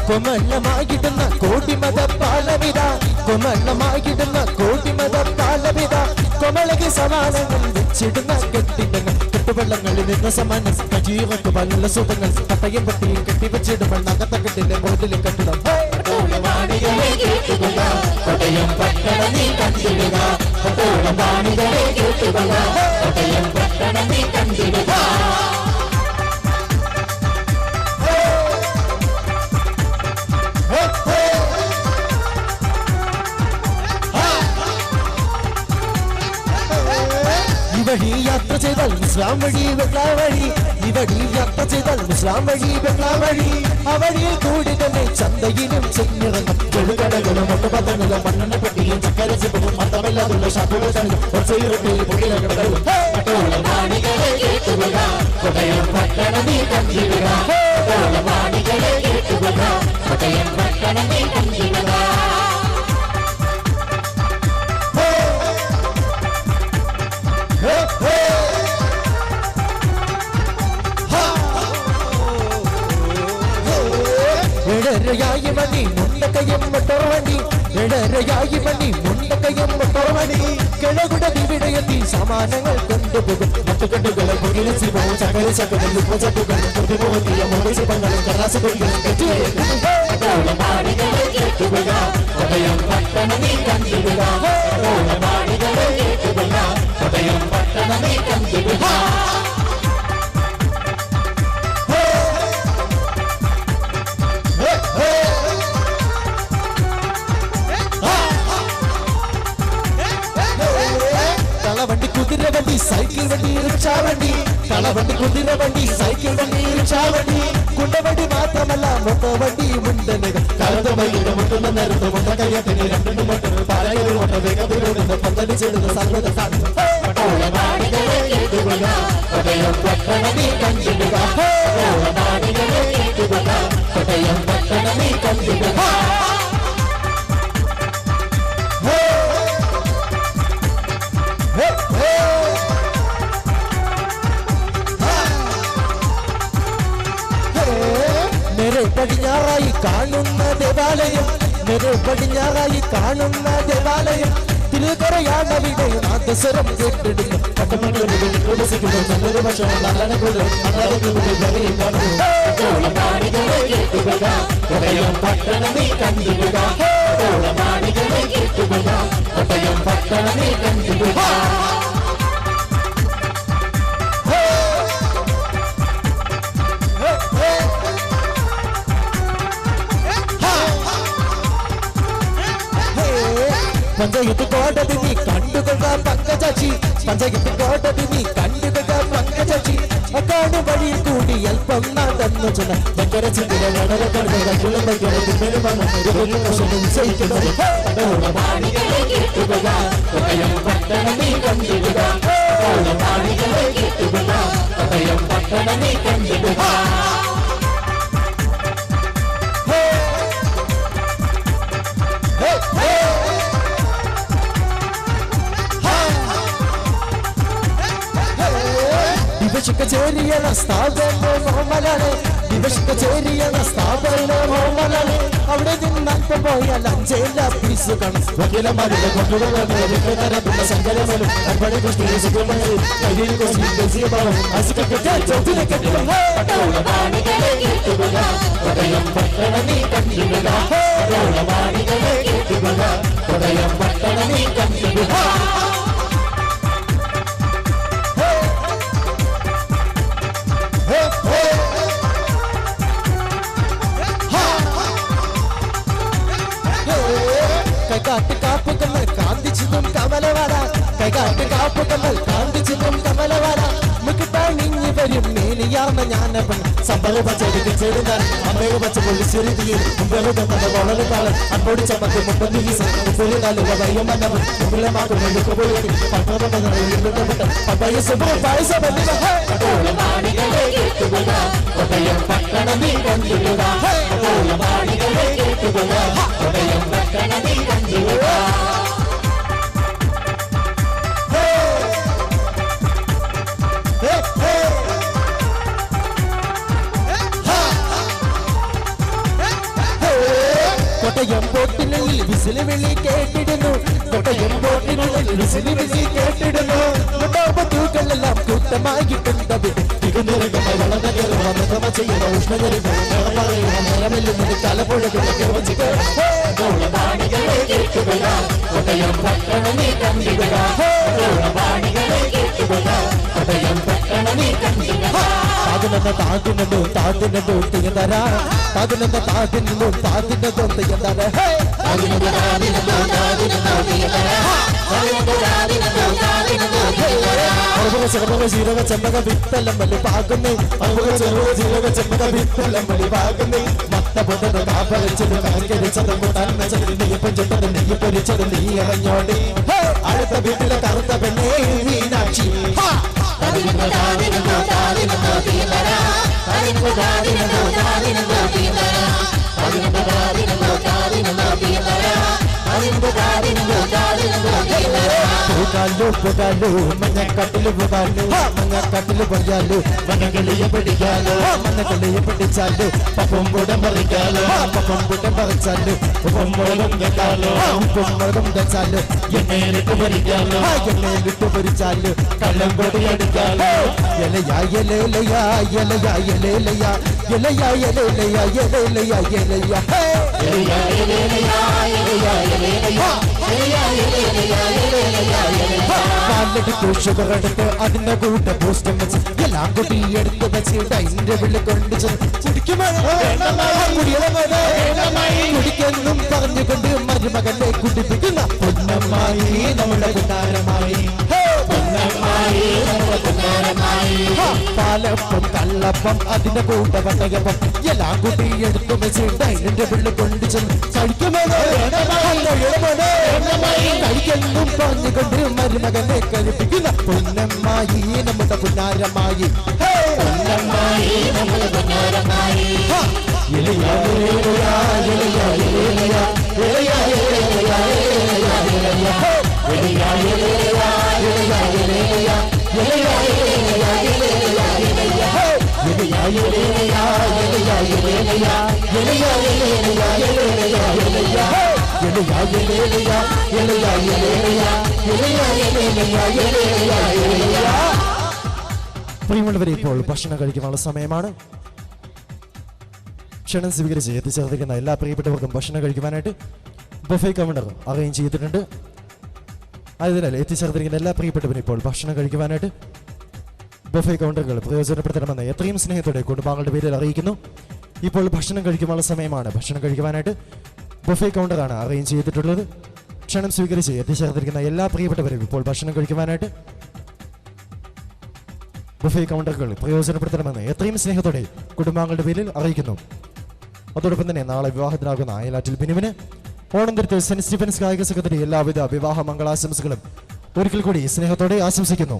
കൊമണ്ണമാകിടുന്ന കോടിമത പാലവിത കൊമണ്ണമാകിടുന്ന കോടിമത പാലവിത കൊമളകി സമാനങ്ങൾ വെച്ചിടുന്ന കെട്ടിടങ്ങൾ കെട്ടുവെള്ളങ്ങളിൽ നിന്ന് സമാനം ജീവക്ക് പല സുഖങ്ങൾ കട്ടയും പട്ടിയും കെട്ടിവെച്ചിടുമ്പോൾ നഗത്തക്കെട്ടിന്റെ മുകളിലും കെട്ടിടം ഇവടി യാത്ര ചെയ്താൽ ഇസ്ലാം വഴി വെള്ളാവഴി ഇവടി യാത്ര ചെയ്താൽ ഇസ്ലാം വഴി വെള്ളാവഴി അവഴിയിൽ കൂടി തന്നെ ചന്തയിലും ചെന്നിറങ്ങും ചെറുകടകളും ഒട്ടുപത്തങ്ങളും മണ്ണെണ്ണ പെട്ടിയും ചക്കരച്ചിപ്പും മതമില്ലാതുള്ള ഷാപ്പുകളും എടരയായി മണി മുണ്ടക്കയം മുട്ടോമണി എടരയായി മണി മുണ്ടക്കയം മുട്ടോമണി കിളകുട വിവിടയത്തി സമാനങ്ങൾ കൊണ്ടുപോകും മറ്റുകെട്ടുകളെ മുകിലിച്ചു പോകും ചകര ചക്കലും ഉപ്പചട്ടുകളും പ്രതിമോദിയ മുഖിപ്പങ്ങളും കലാസുകളും കളവണ്ടി കുതിര വണ്ടി സൈക്കിൾ വണ്ടി റിക്ഷാ വണ്ടി കളവണ്ടി കുതിര വണ്ടി സൈക്കിൾ വണ്ടി റിക്ഷാ വണ്ടി കുണ്ടവണ്ടി മാത്രമല്ല മൊത്തവണ്ടി മുണ്ടനകൾ കലതമയിലെ മുട്ടുന്ന നേരത്ത് മുട്ട കയ്യത്തിന് രണ്ടു മൊട്ടർ പാലയിൽ മുട്ട വേഗത്തിലൂടെ പന്തടി ചേരുന്ന സർവ്വത പടിഞ്ഞാറായി കാണുന്ന ദേവാലയം പടിഞ്ഞാറായി കാണുന്ന ദേവാലയം തിരുകരയാണവിടെ നാദസ്വരം കേട്ടിടുന്നു നല്ലൊരു പക്ഷം പട്ടണമേ കണ്ടിടുക പട്ടണമേ കണ്ടിടുക പഞ്ചായത്ത് കോടതി നീ കണ്ടുകൊണ്ട പങ്കജി പഞ്ചായത്ത് കോടതി നീ കണ്ടുകൊണ്ട പങ്കജി അക്കാണ് വഴി കൂടി അല്പം നടന്നു ചെന്ന ഭയങ്കര ചിന്ത വളരെ പട്ടണമേ കണ്ടിടുക പട്ടണമേ കണ്ടിടുക കച്ചേരിയണ സ്ഥാപന മോമലാണ് കച്ചേരിയണ സ്ഥാപന മോമലാണ് അവിടെ നിന്നപ്പം പോയാൽ അഞ്ചേല പീസ് കാണും വക്കീലന്മാരുടെ കൊണ്ടുള്ള സങ്കരമനും പട്ടണമേ കണ്ടിടുക പട്ടണമേ കണ്ടിടുക കൈകാട്ട് കാപ്പുകമ്മൽ കാന്തിച്ചിതും കമലവാട കൈകാട്ട് കാപ്പുകമ്മൽ കാന്തിച്ചിതും കമലവാട മുക്കിട്ടാണിഞ്ഞു വരും മേലിയാർന്ന ഞാനപ്പൻ സമ്പല പച്ചടിക്ക് ചേരുന്നാൻ അമ്മയെ പച്ച പൊള്ളിച്ചെരുതിയിൽ മുമ്പെറുതെന്ന വളരെ കാലം അപ്പോടി ചമ്മക്ക് 30 മുപ്പതിനാല് വയ്യമ്മന്നവൻ മുമ്പിലമാക്കും പട്ടണമേ കണ്ടിടുക പട്ടണമേ കണ്ടിടുക കോട്ടയം ബോട്ടിനുള്ളിൽ വിസിൽ വിളി കേട്ടിടുന്നു കോട്ടയം ബോട്ടിനുള്ളിൽ വിസിൽ വിളി കേട്ടിടുന്നു തൂക്കളെല്ലാം കൂട്ടമായിട്ടുണ്ട് പട്ടണമേ കണ്ടിടുക താതിനോ താതിനോ തീയതരാ താതിനോ താതിനോ താതിനോ തീയതരാ ജീരക ചെമ്മക വിത്തലമ്പലി പാകുന്നേ ജീരക ചെമ്മക വിത്തലമ്പലി പാകുന്നേ മത്ത പൊട്ടത് കാപ്പറിച്ചത് കരക്കടിച്ചത് നെയ്യപ്പൊഞ്ചിട്ടത് നെയ്യ് പൊരിച്ചത് നീ ഇറങ്ങോടി അടുത്ത വീട്ടിലെ കറുത്ത പെണ്ണേ മീനാക്ഷി പോകാലോ മഞ്ഞക്കട്ടില് പോകാലോ മഞ്ഞക്കട്ടില് പോയാലോ മഞ്ഞകളിയെ പിടിക്കാലോ മഞ്ഞകളിയെ പിടിച്ചാലോ പപ്പം കൂടെ മറിക്കാലോ പപ്പം കൂടെ മറിച്ചാലോ ഉപ്പം മുളകും വെക്കാലോ ഉപ്പും മുളകും വെച്ചാലോ എണ്ണയിലിട്ട് പൊരിക്കാലോ എണ്ണയിലിട്ട് പൊരിച്ചാലോ കള്ളം പൊടി അടിക്കാലോ ഇലയാ ഇലയിലയാ ഇലയാ ഇലയിലയാ ഇലയാ ഇലയിലയാ ഇലയിലയാ ഇലയാ കാലെടുത്ത് ഷുഗറെടുത്ത് അതിന്റെ കൂട്ട ബൂസ്റ്റം വെച്ച് എല്ലാം കുട്ടി എടുത്ത് വെച്ച് ഡൈനിന്റെ വിളി കൊണ്ട് കുടിക്കെന്നും പറഞ്ഞുകൊണ്ട് മരുമകനെ കുടിപ്പിക്കുന്ന പൊന്നമ്മായി നമ്മുടെ കുട്ടാരമായി പാലപ്പം കള്ളപ്പം അതിന്റെ കൂട്ട വട്ടകപ്പം എല്ലാം കുട്ടി എടുത്തു വെച്ച് ഡൈനിന്റെ വിളി കൊണ്ട് ചെന്ന് കഴിക്കെന്നും പറഞ്ഞുകൊണ്ട് മരുമകനെ കഴിപ്പിക്കുന്ന പൊന്നമ്മായി നമ്മുടെ പുന്നാരമായി പ്രിയമുള്ളവരെ, ഇപ്പോൾ ഭക്ഷണം കഴിക്കാനുള്ള സമയമാണ്. ക്ഷണം സ്വീകരിച്ച് എത്തിച്ചേർന്നിരിക്കുന്ന എല്ലാ പ്രിയപ്പെട്ടവർക്കും ഭക്ഷണം കഴിക്കുവാനായിട്ട് ബഫേ കൗണ്ടർ അറേഞ്ച് ചെയ്തിട്ടുണ്ട്. ആയതിനാൽ എത്തിച്ചേർന്നിരിക്കുന്ന എല്ലാ പ്രിയപ്പെട്ടവരും ഇപ്പോൾ ഭക്ഷണം കഴിക്കുവാനായിട്ട് ബഫേ കൗണ്ടറുകൾ പ്രയോജനപ്പെടുത്തണമെന്ന് എത്രയും സ്നേഹത്തോടെ കുടുംബാംഗങ്ങളുടെ പേരിൽ അറിയിക്കുന്നു. ഇപ്പോൾ ഭക്ഷണം കഴിക്കുവാനുള്ള സമയമാണ്. ഭക്ഷണം കഴിക്കുവാനായിട്ട് ബഫേ കൗണ്ടറാണ് അറേഞ്ച് ചെയ്തിട്ടുള്ളത്. ക്ഷണം സ്വീകരിച്ച് എത്തിച്ചേർന്നിരിക്കുന്ന എല്ലാ പ്രിയപ്പെട്ടവരും ഇപ്പോൾ ഭക്ഷണം കഴിക്കുവാനായിട്ട് ബഫേ കൗണ്ടറുകൾ പ്രയോജനപ്പെടുത്തണമെന്ന് എത്രയും സ്നേഹത്തോടെ കുടുംബാംഗങ്ങളുടെ പേരിൽ അറിയിക്കുന്നു. അതോടൊപ്പം തന്നെ നാളെ വിവാഹത്തിനാകുന്ന അയലാറ്റിൽ ബിനുവിന് ഓണന്തിരത്ത് സെന്റ് സ്റ്റീഫൻസ് കായിക സംഘത്തിന്റെ എല്ലാവിധ വിവാഹ മംഗളാശംസകളും ഒരിക്കൽ കൂടി സ്നേഹത്തോടെ ആശംസിക്കുന്നു.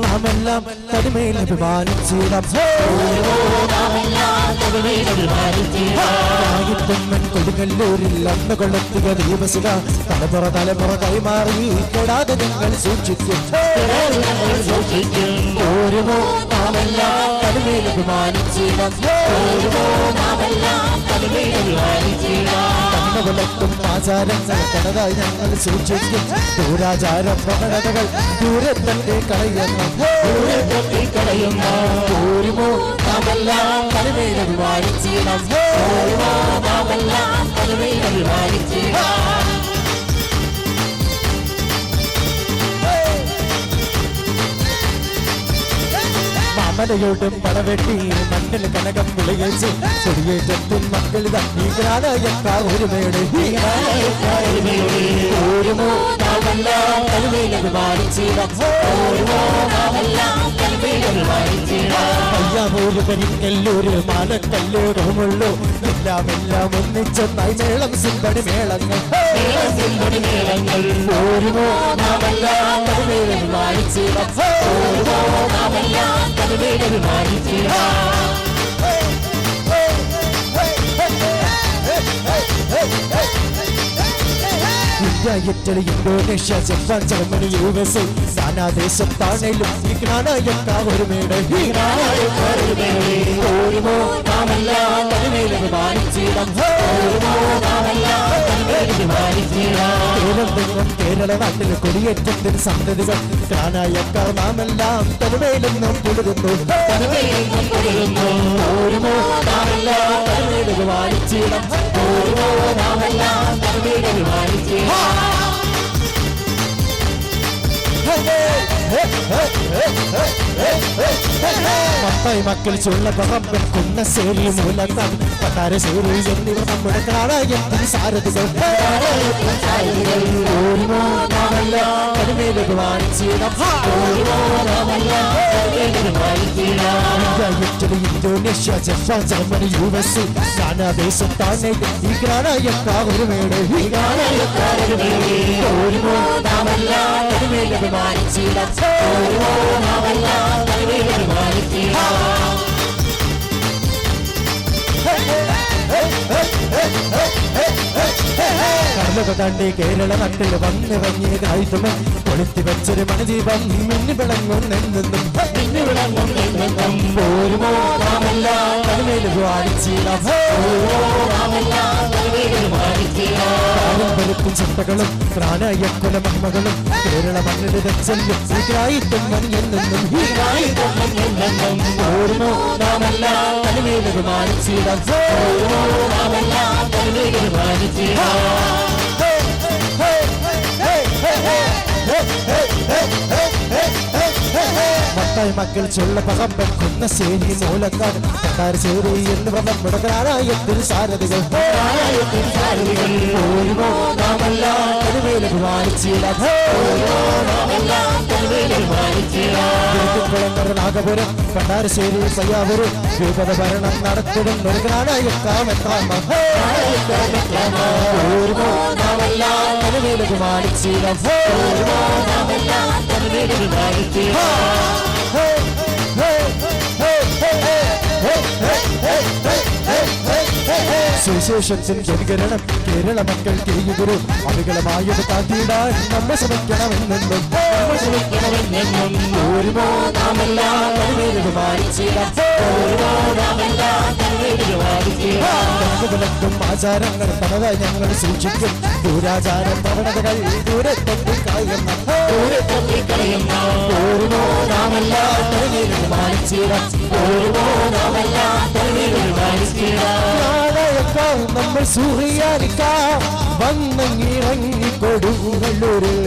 നാമെല്ലാം തനിമയിൽ അഭിമാനിച്ചിടാം. കൊടുങ്ങല്ലൂരിൽ അന്ന് കൊള്ളത്തുക ദീപശില തലമുറ തലമുറ കൈമാറി കെടാതെ ഞങ്ങൾ സൂക്ഷിക്കും. ഓരോ നാമെല്ലാം തനിമയിൽ അഭിമാനിച്ചിടാം. കണ്ണുകൊള്ളത്തും ആചാരങ്ങൾ കടതായി ഞങ്ങൾ സൂക്ഷിക്കും. ദൂരാചാരം പ്രകടതകൾ ദൂരെ തന്നെ കളയുന്ന ഓരോ നാമെല്ലാം തനിമയിൽ അഭിമാനിച്ചിടാം. മാമലയോടും പടവെട്ടി മണ്ണിൽ കനകം വിളയേച്ച് കൊടിയേറ്റത്തും മക്കൾ തന്നീകാനായക്കാർ ഒരുമയുടെ പയ്യാവൂര് കരിക്കല്ലൂര് മാലക്കല്ലൂരുമുള്ളൂ എല്ലാം എല്ലാം ഒന്നിച്ചൊന്നായി മേളം സിമ്പടി മേളങ്ങൾ ഓരോ നാമെല്ലാം തനിമയിൽ അഭിമാനിച്ചിടാം. India, Italy, Indonesia, Japan, Germany, USA നാനാദേശത്താണേലും ഈ ജ്ഞാനായക്കാർ ഒരുമയുടെ കേരള നാട്ടിൽ കൊടിയേറ്റത്തിന് സന്തതികൾ ജ്ഞാനായക്കാർ നാമെല്ലാം തനിമയിലെന്നും പുലരുന്നു. മത്തായി മക്കൾ ചുള്ള പറമ്പൻ കുന്നശ്ശേരി മൂലത്താൻ പട്ടാരശ്ശേരി എന്നിവർ നമ്മുടെ കാണായത്തിന് സാരഥികൾ ഇന്തോനേഷ്യ, ജപ്പാൻ, ജർമ്മനി, USA നാനാദേശത്താണ് ഈ കാണായക്കാർ ഒരുമയുടെ കടലുകതാണ്ടി കേരള നാട്ടിൽ വന്നിറങ്ങിയ കാഴ്ചമൻ കൊളുത്തി വെച്ചൊരു മണദീപം മിന്നി വിളങ്ങുന്നെന്നും ഓരോ നാമെല്ലാം തനിമയിൽ അഭിമാനിച്ചിടാം. പാരമ്പര്യത്തും ചിട്ടകളും പ്രാണായക്കുല മഹിമകളും കേരള മണ്ണിൽ ചെല്ലും ഈരായിട്ടും മഞ്ഞെന്നും ഓരോ നാമെല്ലാം തനിമയിൽ അഭിമാനിച്ചിടാം. മത്തായി മക്കൾ ചുള്ള പറമ്പൻ കുന്നശ്ശേരി മൂലക്കാട് പട്ടാരശ്ശേരി എന്നിവർ നമ്മുടെ കാണായത്തിന് സാരഥികൾ നാഗപുരം പട്ടാരശ്ശേരി പയ്യാവൂരും രൂപത ഭരണം നടത്തിടും ഒരു കാണായക്കാമെത്താം. സുവിശേഷത്തിൻ ജനകരണം കേരള മക്കൾ കേയുകൊരു അവികളമായത് കാത്തിടാൻ നമ്മെ ശ്രമിക്കണമെന്നും വിലക്കും ആചാരങ്ങൾ തനതായി ഞങ്ങൾ സൂക്ഷിക്കും ദൂരാചാരം പ്രവണതകൾ ദൂരെ തട്ടിക്കളയുന്ന നമ്മൾ സൂറിയാനിക്കാം വന്നിറങ്ങി കൊടുങ്ങല്ലൂരിൽ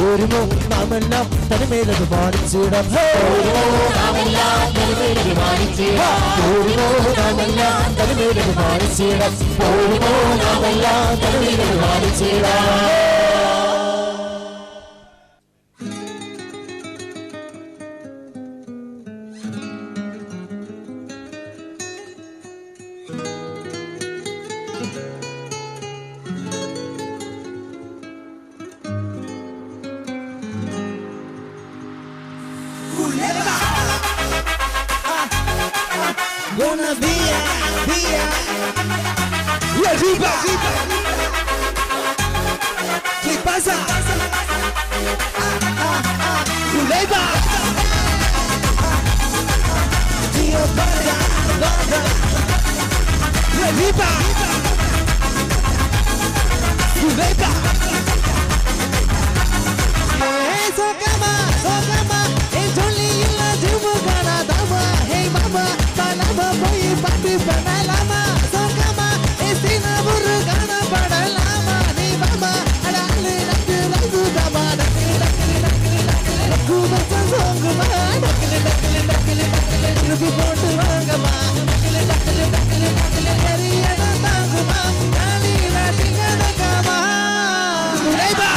പോരുമോ നാമെല്ലാം തനിമേലത് മാനിച്ചിടാം പോരുമോ നാമെല്ലാം തനിമേലത് മാനിച്ചിടാം പോരുമോ നാമെല്ലാം തനിമേലത് മാനിച്ചിടാം Buenos días, y arriba. ¿Qué pasa? Culebra. Tío, para. Y arriba. Culebra. Socama, it's only in la Jubu Canadama. Hey mama, Panama boy, Patti Panalama. Socama, it's in a Burgana Panalama. Hey mama, Adali, Laku Dama, Kuba Songama, Luki Pontu Rangama, Ariana Tanguma, Dali Latina Kama. Culebra!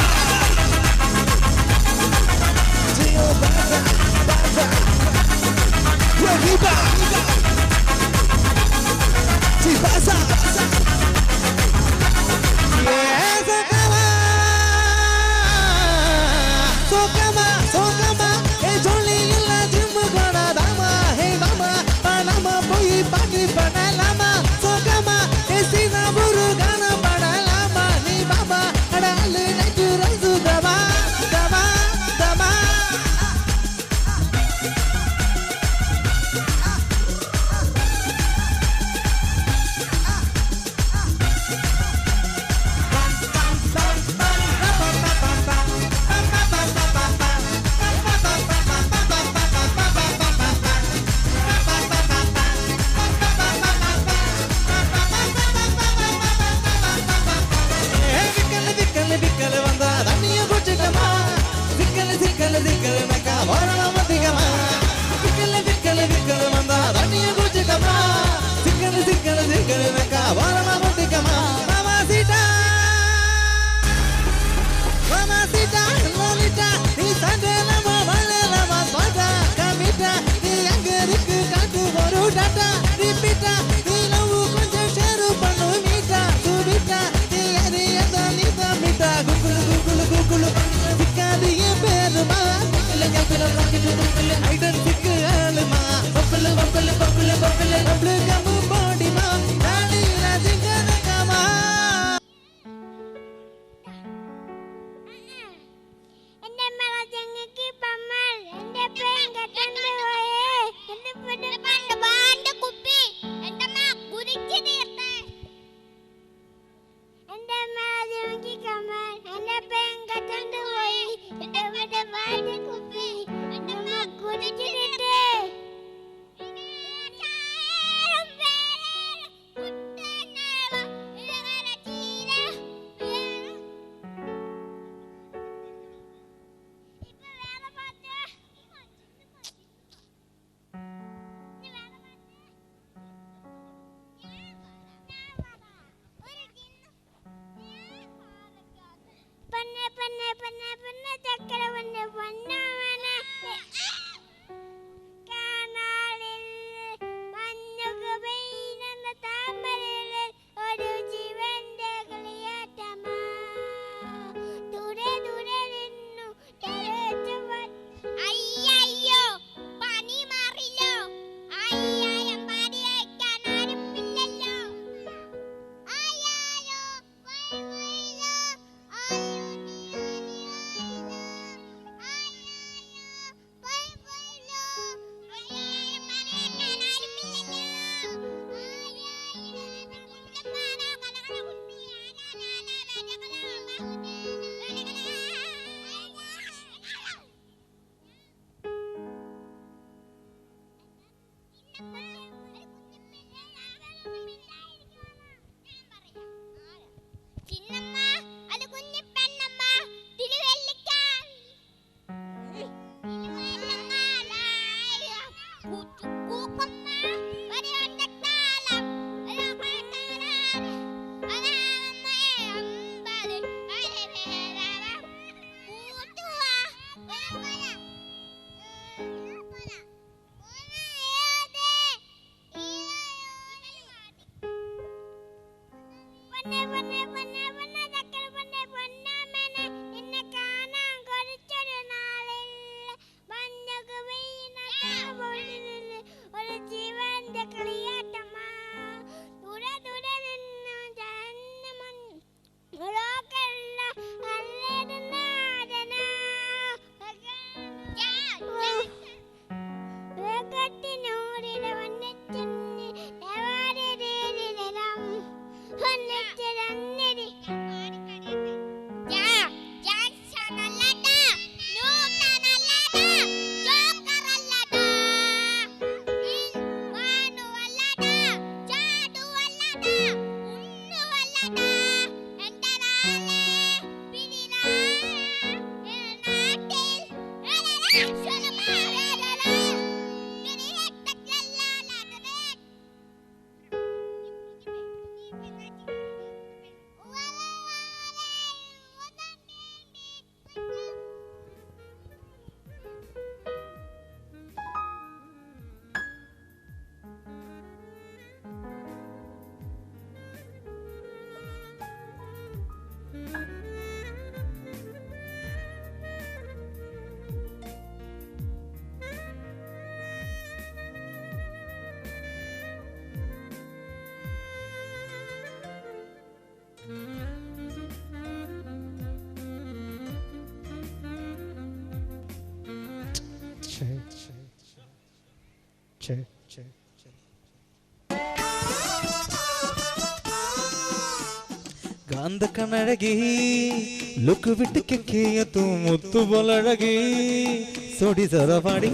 ഗാന്ധ കണ്ണഴകി look വിട്ട് കിക്കിയ തൂ മുത്തുപോലഴകി സോടി സറപാടി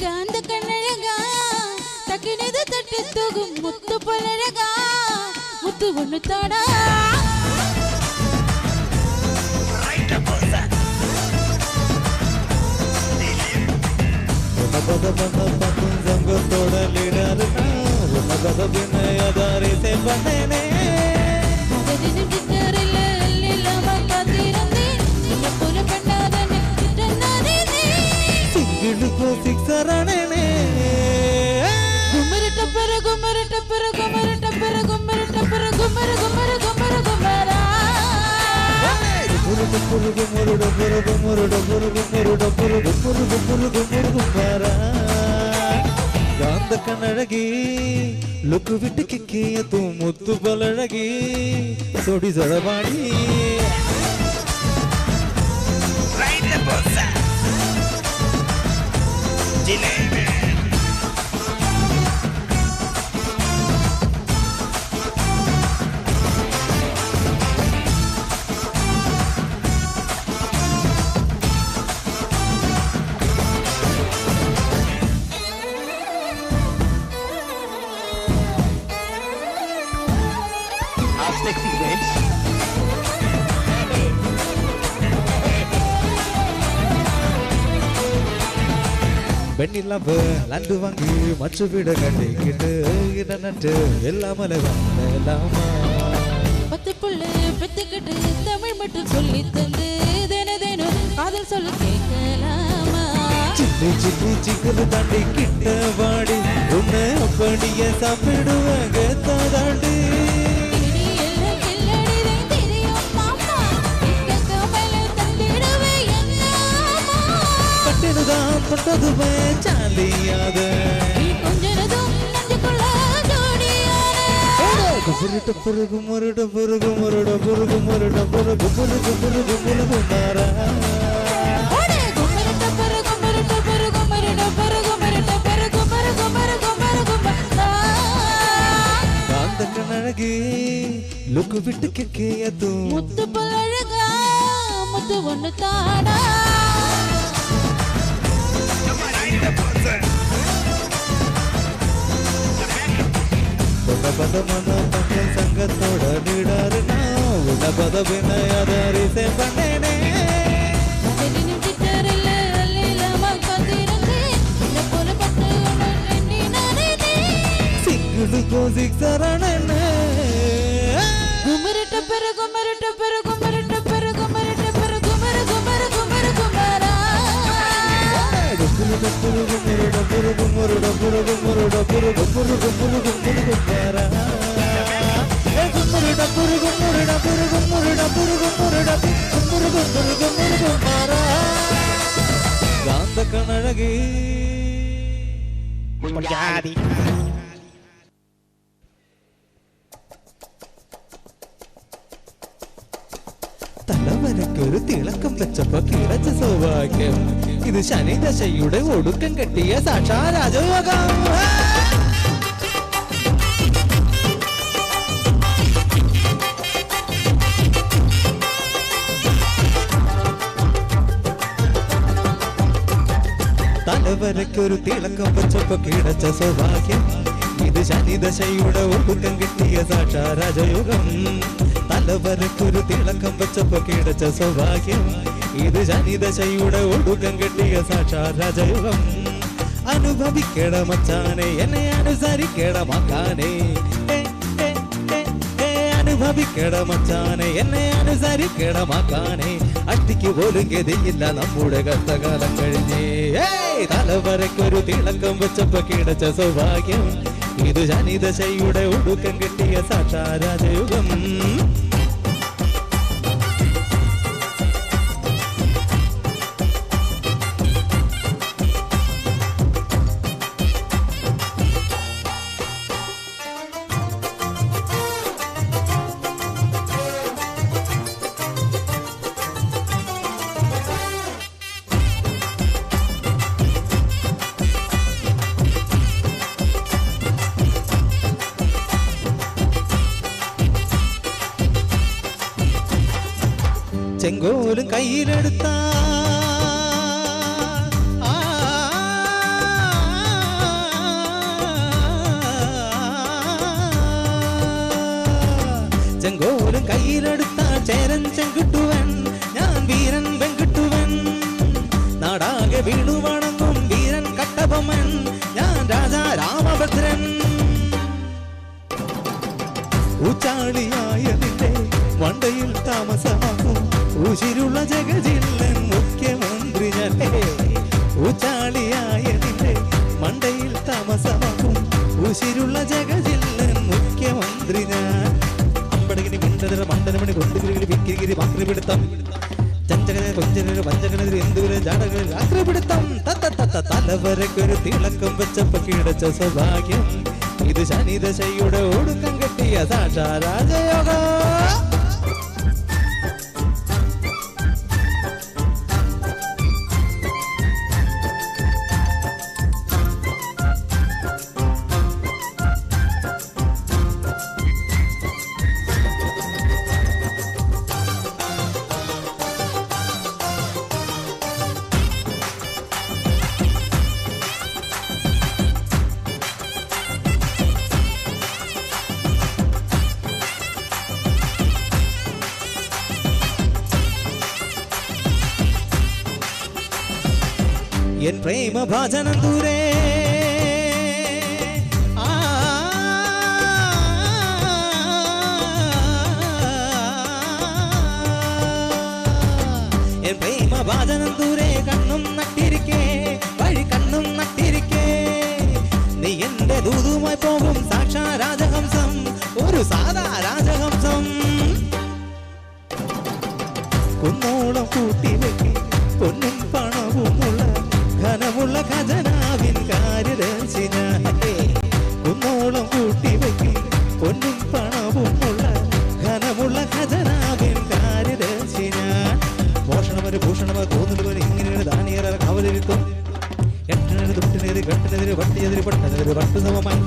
ഗാന്ധ കണ്ണഴക തക്കിനത് തട്ടിത്തൂകും മുത്തുപോലഴക മുത്തു വണ്ണുത്താടാ ഗാന്ധ കണ്ണഴകി look വിട്ട് കിക്കിയ തൂ മുത്തുപോലഴകി സോടി സറപാടി വെണ്ണിലവ് ലണ്ടു വാങ്ങി മച്ചു വീട് കണ്ടിക്കിട്ട് ഇടനട്ട് എല്ലാം മലകാമ பத்து புள்ளு பெத்துக்கிட்டு தமிழ் மட்டும் சொல்லி தந்து தினம் காதல் சொல்ல கேட்கலாமா சிட்டி சிட்டி சிக்கல் தாண்டி கிட்ட வாடி உன்னை அப்படியே சாப்பிடுவாங்க தாண்டி கட்டினதான் தொட்டதுவே சாலியாத புருட்டு புருகு முருடு புருகு முருடு புருகு முருடு புருகு புருகு புருகு புருகு மாறா அழகே லுக்கு விட்டு கேக்கையது முத்து பழகா முத்து ஒண்ணு தாடா பதமன பக்க சங்கத்தோட நீடாருனா உட பதவினையாதாரி சேப்பனேனே செலினு கிட்டறல அல்லேலமா கதிரங்க இந்த போல பத்து ஒண்ணு நானே சிங்கிள் கோ சிக்ஸரணனே குமரட்ட பெரு குமரட்ட பெரு குமரட்ட பெரு குமரட்ட பெரு குமர குமர குமர குமரா குமரட்ட பெரு குமரட்ட பெரு குமரட்ட பெரு குமரட்ட பெரு குமரட்ட பெரு குமரா குமரட்ட பெரு குமரட்ட பெரு குமரட்ட பெரு குமரட்ட பெரு குமரட்ட குமரா காந்த கனழகி ജാതി തലവരക്കൊരു തിളക്കം വെച്ചപ്പോ കിടച്ച സൗഭാഗ്യം ഇത് ശനി ദശയുടെ ഒടുക്കം കെട്ടിയ സാക്ഷാ രാജയോഗം തലവരക്കൊരു തിളക്കം വെച്ചപ്പോ കിടച്ച സൗഭാഗ്യം ഇത് ശനി ദശയുടെ ഒടുക്കം കിട്ടിയ സാക്ഷാ രാജയോഗം തലവരക്കൊരു തിളക്കം വെച്ചപ്പോ കിടച്ച സൗഭാഗ്യം ഇത് ശനി ദശയുടെ ഒടുക്കം കിട്ടിയ സാക്ഷാ രാജയോഗം അനുഭവിക്കട മച്ചാനെ എന്നെ അനുസരിക്കട മക്കാനെ അനുഭവിക്കട മച്ചാനെ എന്നെ അനുസരിക്കട മക്കാനെ അട്ടിക്ക് പോലും ഗതിയില്ല നമ്മുടെ കഷ്ടകാലം കഴിഞ്ഞേ തലവരക്കൊരു തിളക്കം വെച്ചപ്പോ കിടച്ച സൗഭാഗ്യം ഇത് ശനി ദശയുടെ ഒടുക്കം കിട്ടിയ സാക്ഷാ രാജയോഗം ചെങ്കോലും കയ്യിലെടുത്ത ചെങ്കോലും കയ്യിലെടുത്ത ചേരൻ ചെങ്കിട്ടുവൻ ഞാൻ വീരൻ വെങ്കിട്ടുവൻ നാടാകെ വീണു വണങ്ങും വീരൻ കട്ടബൊമ്മൻ ഞാൻ രാജാ രാമഭദ്രൻ ഊച്ചാളിയായതിന്റെ മണ്ടയിൽ താമസമാകും ഉശിരുള്ള ജഗജില്ലൻ മുഖ്യമന്ത്രി ഞാൻ ഊച്ചാളിയായതിന്റെ മണ്ടയിൽ താമസമാകും ഉശിരുള്ള ജഗജില്ലൻ മുഖ്യമന്ത്രി ഞാൻ അമ്പടകിനി മിണ്ടതര മണ്ടനമണി കൊണ്ടുകിരി വിക്കിരി മക്രിപിടുത്തം ചഞ്ചകന കൊഞ്ചന വഞ്ചകനെതിരെ എന്തുവരെ ജാടകളിൽ ആക്രപിടുത്തം തലവരക്കൊരു തിളക്കം വെച്ചപ്പോ കിടച്ച സൗഭാഗ്യം ഇത് ശനി ദശയുടെ ഒടുക്കം കെട്ടിയ സാക്ഷാ രാജയോഗം என் பிரேம பாஜனம் தூரே என் பிரேம பாஜனம் தூரே கண்ணும் நட்டிருக்கே வழி கண்ணும் நட்டிருக்கே நீ எந்த தூதுமாய் போகும் சாட்சா ராஜஹம்சம் ஒரு சாதா ராஜஹம்சம் കുന്നോളം കൂട്ടി വെക്കി പൊന്നും പണവും ഉള്ള ഘനമുള്ള ഖജനാവിൻ കാര്യദർശിന കുന്നോളം കൂട്ടി വെക്കി പൊന്നും പണവും ഉള്ള ഘനമുള്ള ഖജനാവിൻ കാര്യദർശിന മോഷണമൊരു ഭൂഷണമോ തോന്നുന്നവർ ഇങ്ങനെയാണ് ദാനിയറ കവലിരുത്തും എട്ടിനെതിരെ തൊട്ടിനെതിരെ കെട്ടിനെതിരെ വട്ടിയെതിരെ പട്ടനെതിരെ പട്ടു സമമായി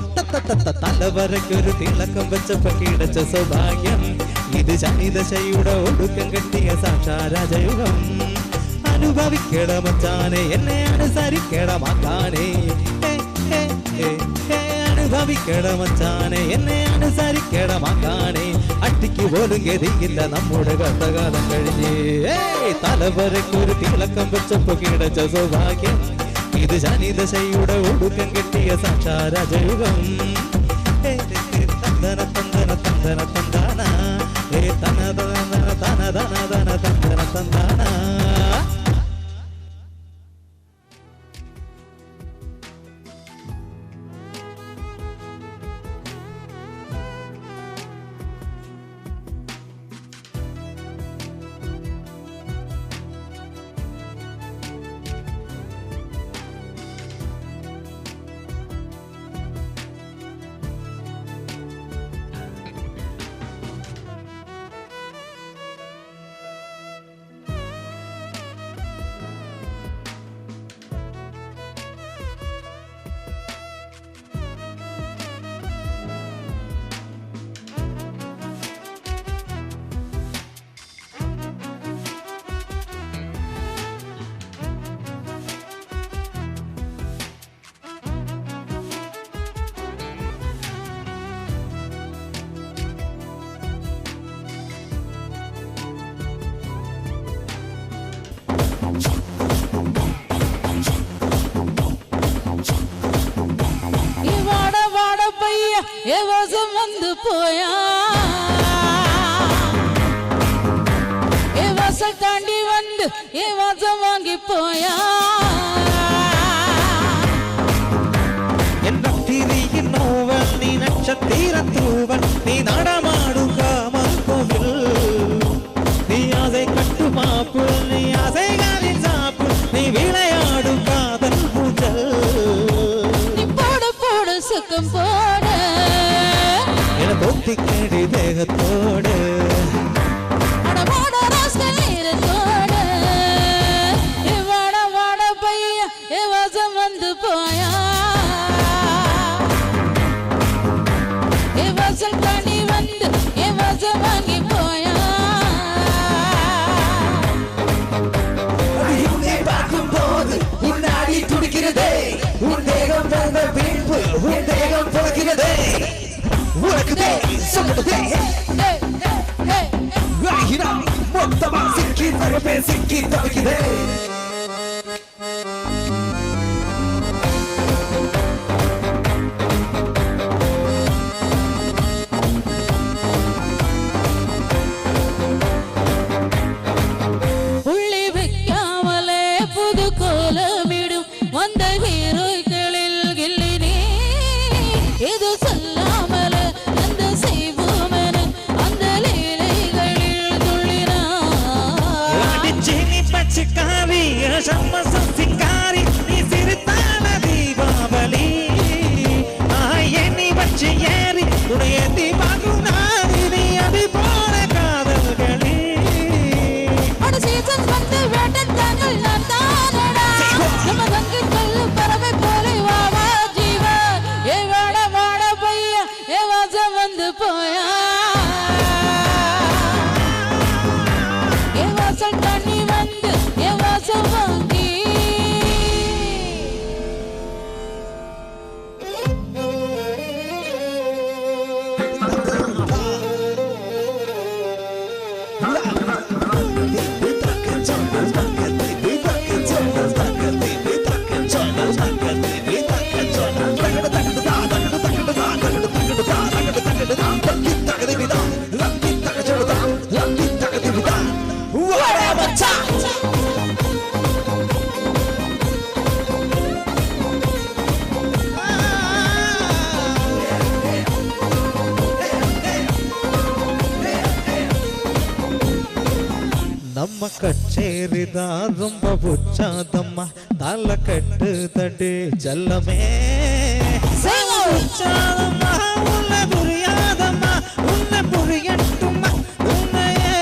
തലവരയ്ക്കൊരു തിളക്കം വെച്ചപ്പോ കിടച്ച സൗഭാഗ്യം ഇത് ശനിദശയുടെ ഒടുക്കം കെട്ടിയ സാക്ഷാരാജയുഗം അനുഭവിക്കട മച്ചാനെ എന്നെ അനുസരിക്കട മക്കാനെ അനുഭവിക്കട മച്ചാനെ എന്നെ അനുസരിക്കട മക്കാനെ അട്ടിക്ക് പോലും ഗതിയില്ല നമ്മുടെ കഷ്ടകാലം കഴിഞ്ഞ് തലവരയ്ക്കൊരു തിളക്കം വെച്ചപ്പോ കിടച്ച സൗഭാഗ്യം ഇത് ശനിദശയുടെ ഒടുക്കം കെട്ടിയ സാക്ഷാരാജയുഗം തന്തന തന്തന തന്തന തന്താന തന തന തന തന തന തന്തന തന്താന ஏவாசம் வந்து போயா ஏவாசம் தாண்டி வந்து ஏவாசம் வாங்கி போயா என் பக்தியின் நோவன் நீ நட்சத்திர தூவன் நீ நடமாடும் காமல் கோவில் நீ ஆசை கட்டு மாப்புள் நீ ஆசைகளின் சாப்புள் நீ விளையாடும் காதல் பூஜல் நீ போடு போடு சுக்கம் போடு என பொத்திக்கடி தேகத்தோடு அடவாட ராஸ்கல் நீரத்தோடு வாட வாட பையா ஏவாசம் வந்து போயா ஏவாசம் தாண்டி வந்து ஏவாசம் வாங்கி போயா பார்க்கும் போது உன்னாடி துடிக்கிறதே உன் தேகம் தந்த பின்பு உன் தேகம் போகிறதே உனக்குதே சொல்லுதே மொத்தமா சிக்கி தரப்பே சிக்கி தவிக்கிறே புள்ளி வைக்காமலே புது கோலமிடும் வந்த ஹீரோக்களில் கில்லினே இது சொல்லாமல அந்த செய்வோமென அந்த லீலைகளில் துள்ளினார் சினி பச்சைக்காரி சம்மசிக்காரி நீ சிரித்தான தீபாவளி எண்ணி வச்சு ஏறி உடைய தீபாகும் நாரி நீ அது போல காதல்களே சீசன் வந்து வேட்டத்தாங்கள் நான் தானடா நம்ம தங்கி கல்லு பறவை போல வா வா ஜீவா ஏ வாட வாட பையா ஏ வாசம் வந்து போயா ஏ வாசல் தண்ணி வந்து ஏ வாசம் வாங்கி கச்சேரிதான் ரொம்ப புச்சாதம்மா தலை கட்டு தட்டு செல்லமே புச்சாதம்மா உன்னை புரியாதம்மா உன்னை புரியட்டும்மா உன்னையே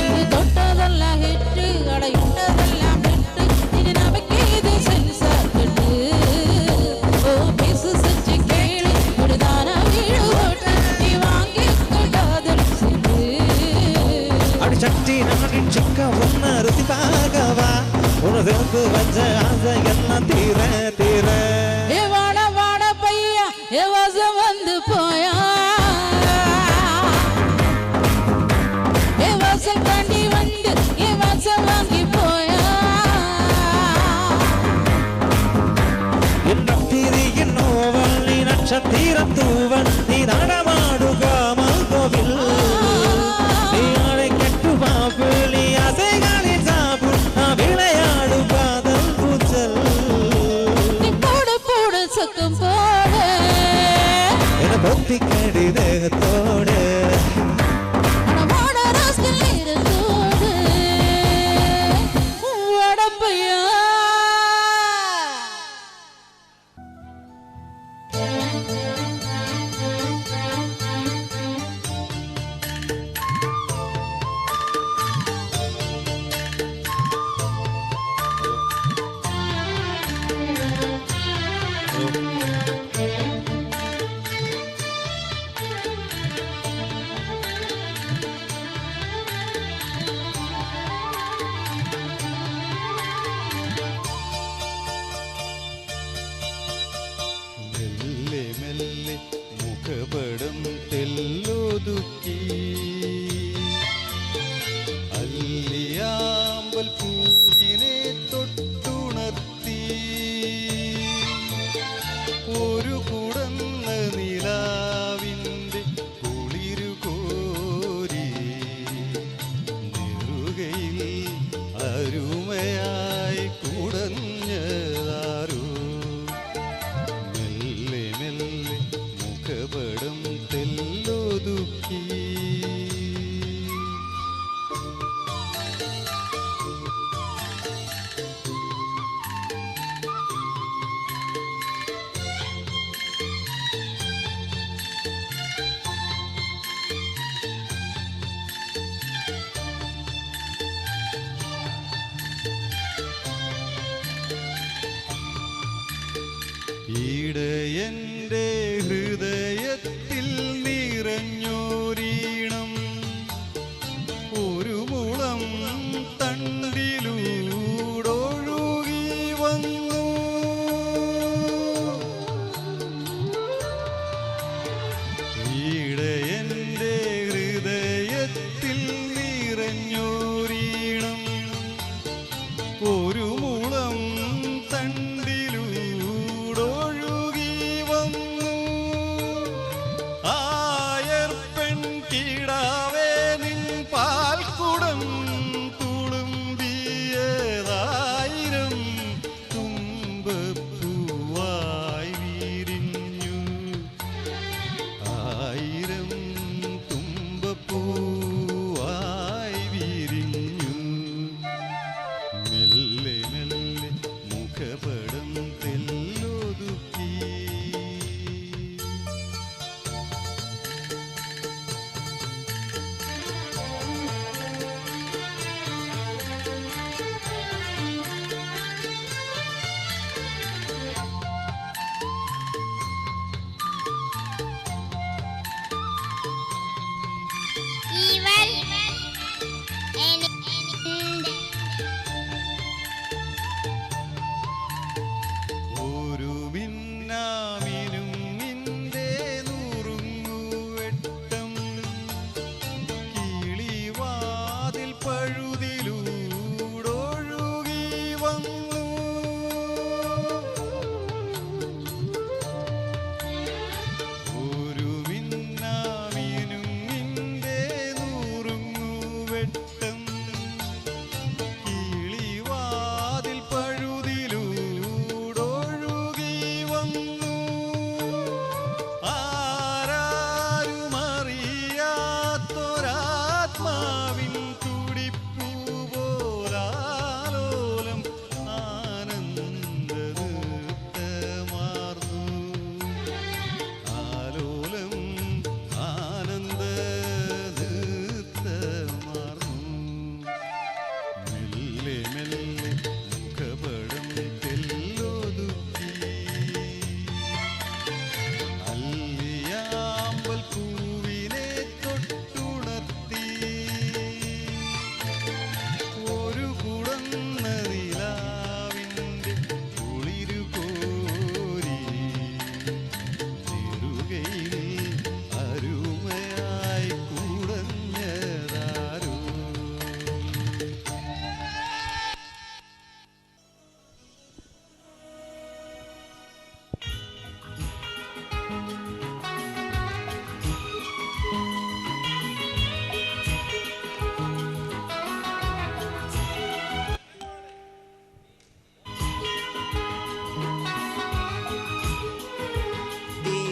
இது தொட்டதெல்லாம் ஹிட்டு அடையுண்டதெல்லாம் ஹிட்டு இது நமக்கு இது சென்சார் கட்டு ஓ பேசு செஞ்சு கேளு விடுதான வீடு ஓட்ட நீ வாங்கி காதல் செய்து அடி சக்தி நாடின் சிக்க உன்னை ருசி பார்க்கவா உனக்கு வச்ச ஆசை எல்லாம் தீர தீர ஏ வாட வாட பையா ஏ வாசம் வந்து போயா ஏ வாசல் தாண்டி வந்து ஏ வாசம் வாங்கி போயா திரியின் நோவல் நீ நட்சத்திரம் தூவல் நீ நடமாடுகாம கோவில் நீ ஆடை கெட்டு பாப்பு நீ அசைகளில் சாப்பு நான் விளையாடு காதல் கூச்சல் நீ போடு போடு சத்தம் போடு என பொத்தி கடி தேகத்தோடு அடவாட ராஸ்கல் இருந்தோடு வாட பையா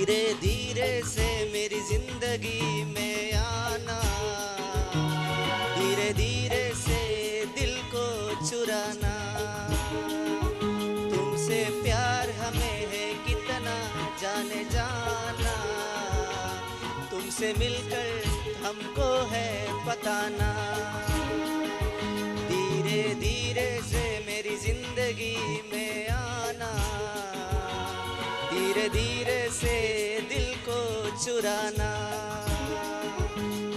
धीरे धीरे से मेरी जिंदगी में आना, धीरे धीरे से दिल को चुराना। तुमसे प्यार हमें है कितना जाने जाना, तुमसे मिलकर हमको है बताना। धीरे धीरे से मेरी जिंदगी में आना, धीरे धीरे से दिल को चुराना।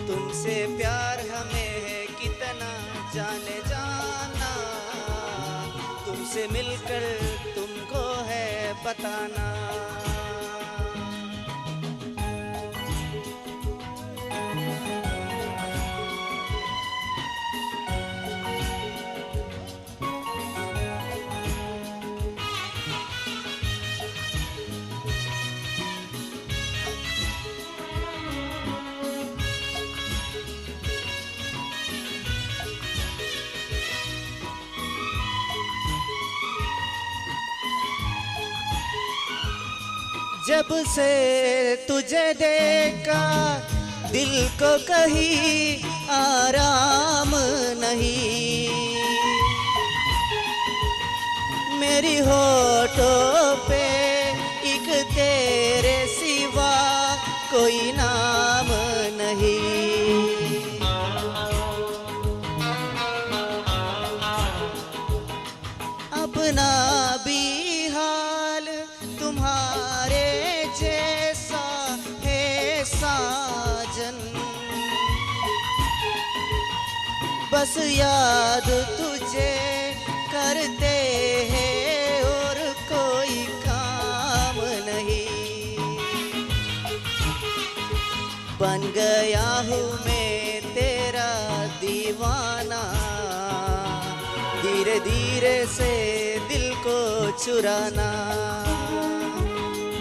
तुमसे प्यार हमें है कितना जाने जाना, तुमसे मिलकर तुमको है बताना। जब से तुझे देखा दिल को कहीं आराम नहीं, मेरी होठों पे एक तेरे सिवा कोई नाम नहीं। अपना भी हाल तुम्हारे जैसा है साजन, बस याद तुझे करते हैं और कोई काम नहीं। बन गया हूँ मैं तेरा दीवाना, धीरे धीरे से दिल को चुराना।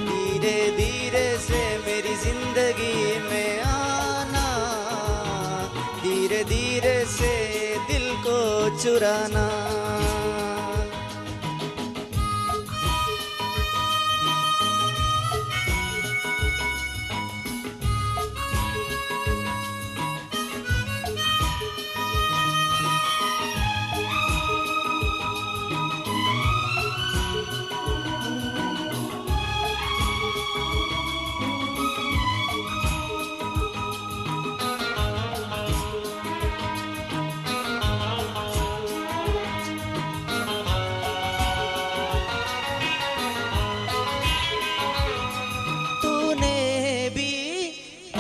धीरे धीरे से मेरी जिंदगी में आना, धीरे धीरे से दिल को चुराना।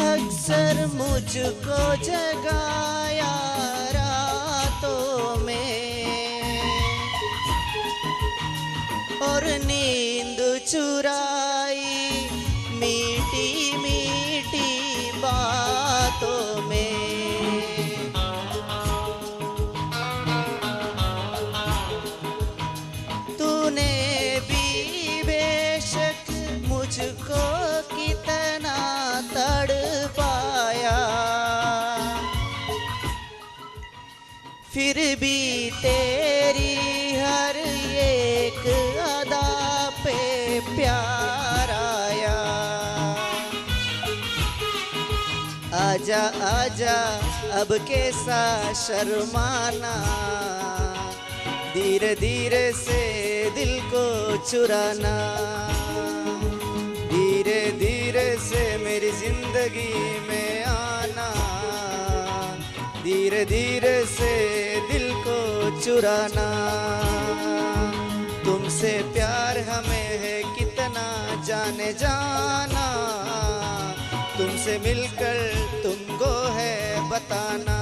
अक्सर मुझको जगाया रातों में और नींद चुराई मीठी मीठी बातों में। तूने भी बेशक मुझको कितना तड़पाया, फिर भी तेरी हर एक अदा पे प्यार आया। आजा आजा अब कैसा शर्माना, धीरे धीरे से दिल को चुराना। धीरे धीरे से मेरी जिंदगी में आना, धीरे धीरे से दिल को चुराना। तुमसे प्यार हमें है कितना जाने जाना, तुमसे मिलकर तुमको है बताना।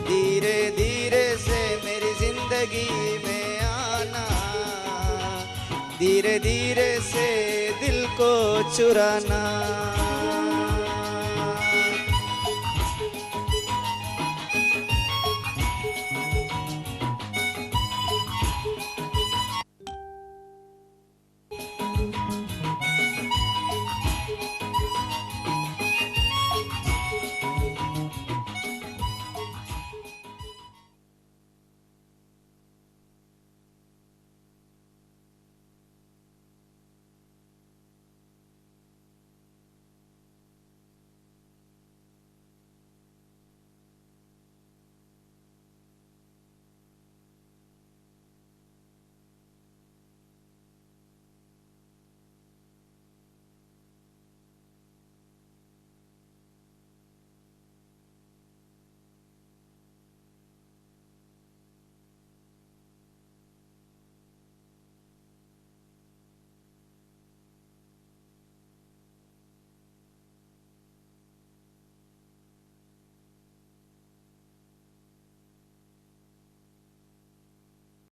धीरे धीरे से मेरी जिंदगी में आना, धीरे धीरे से दिल को चुराना।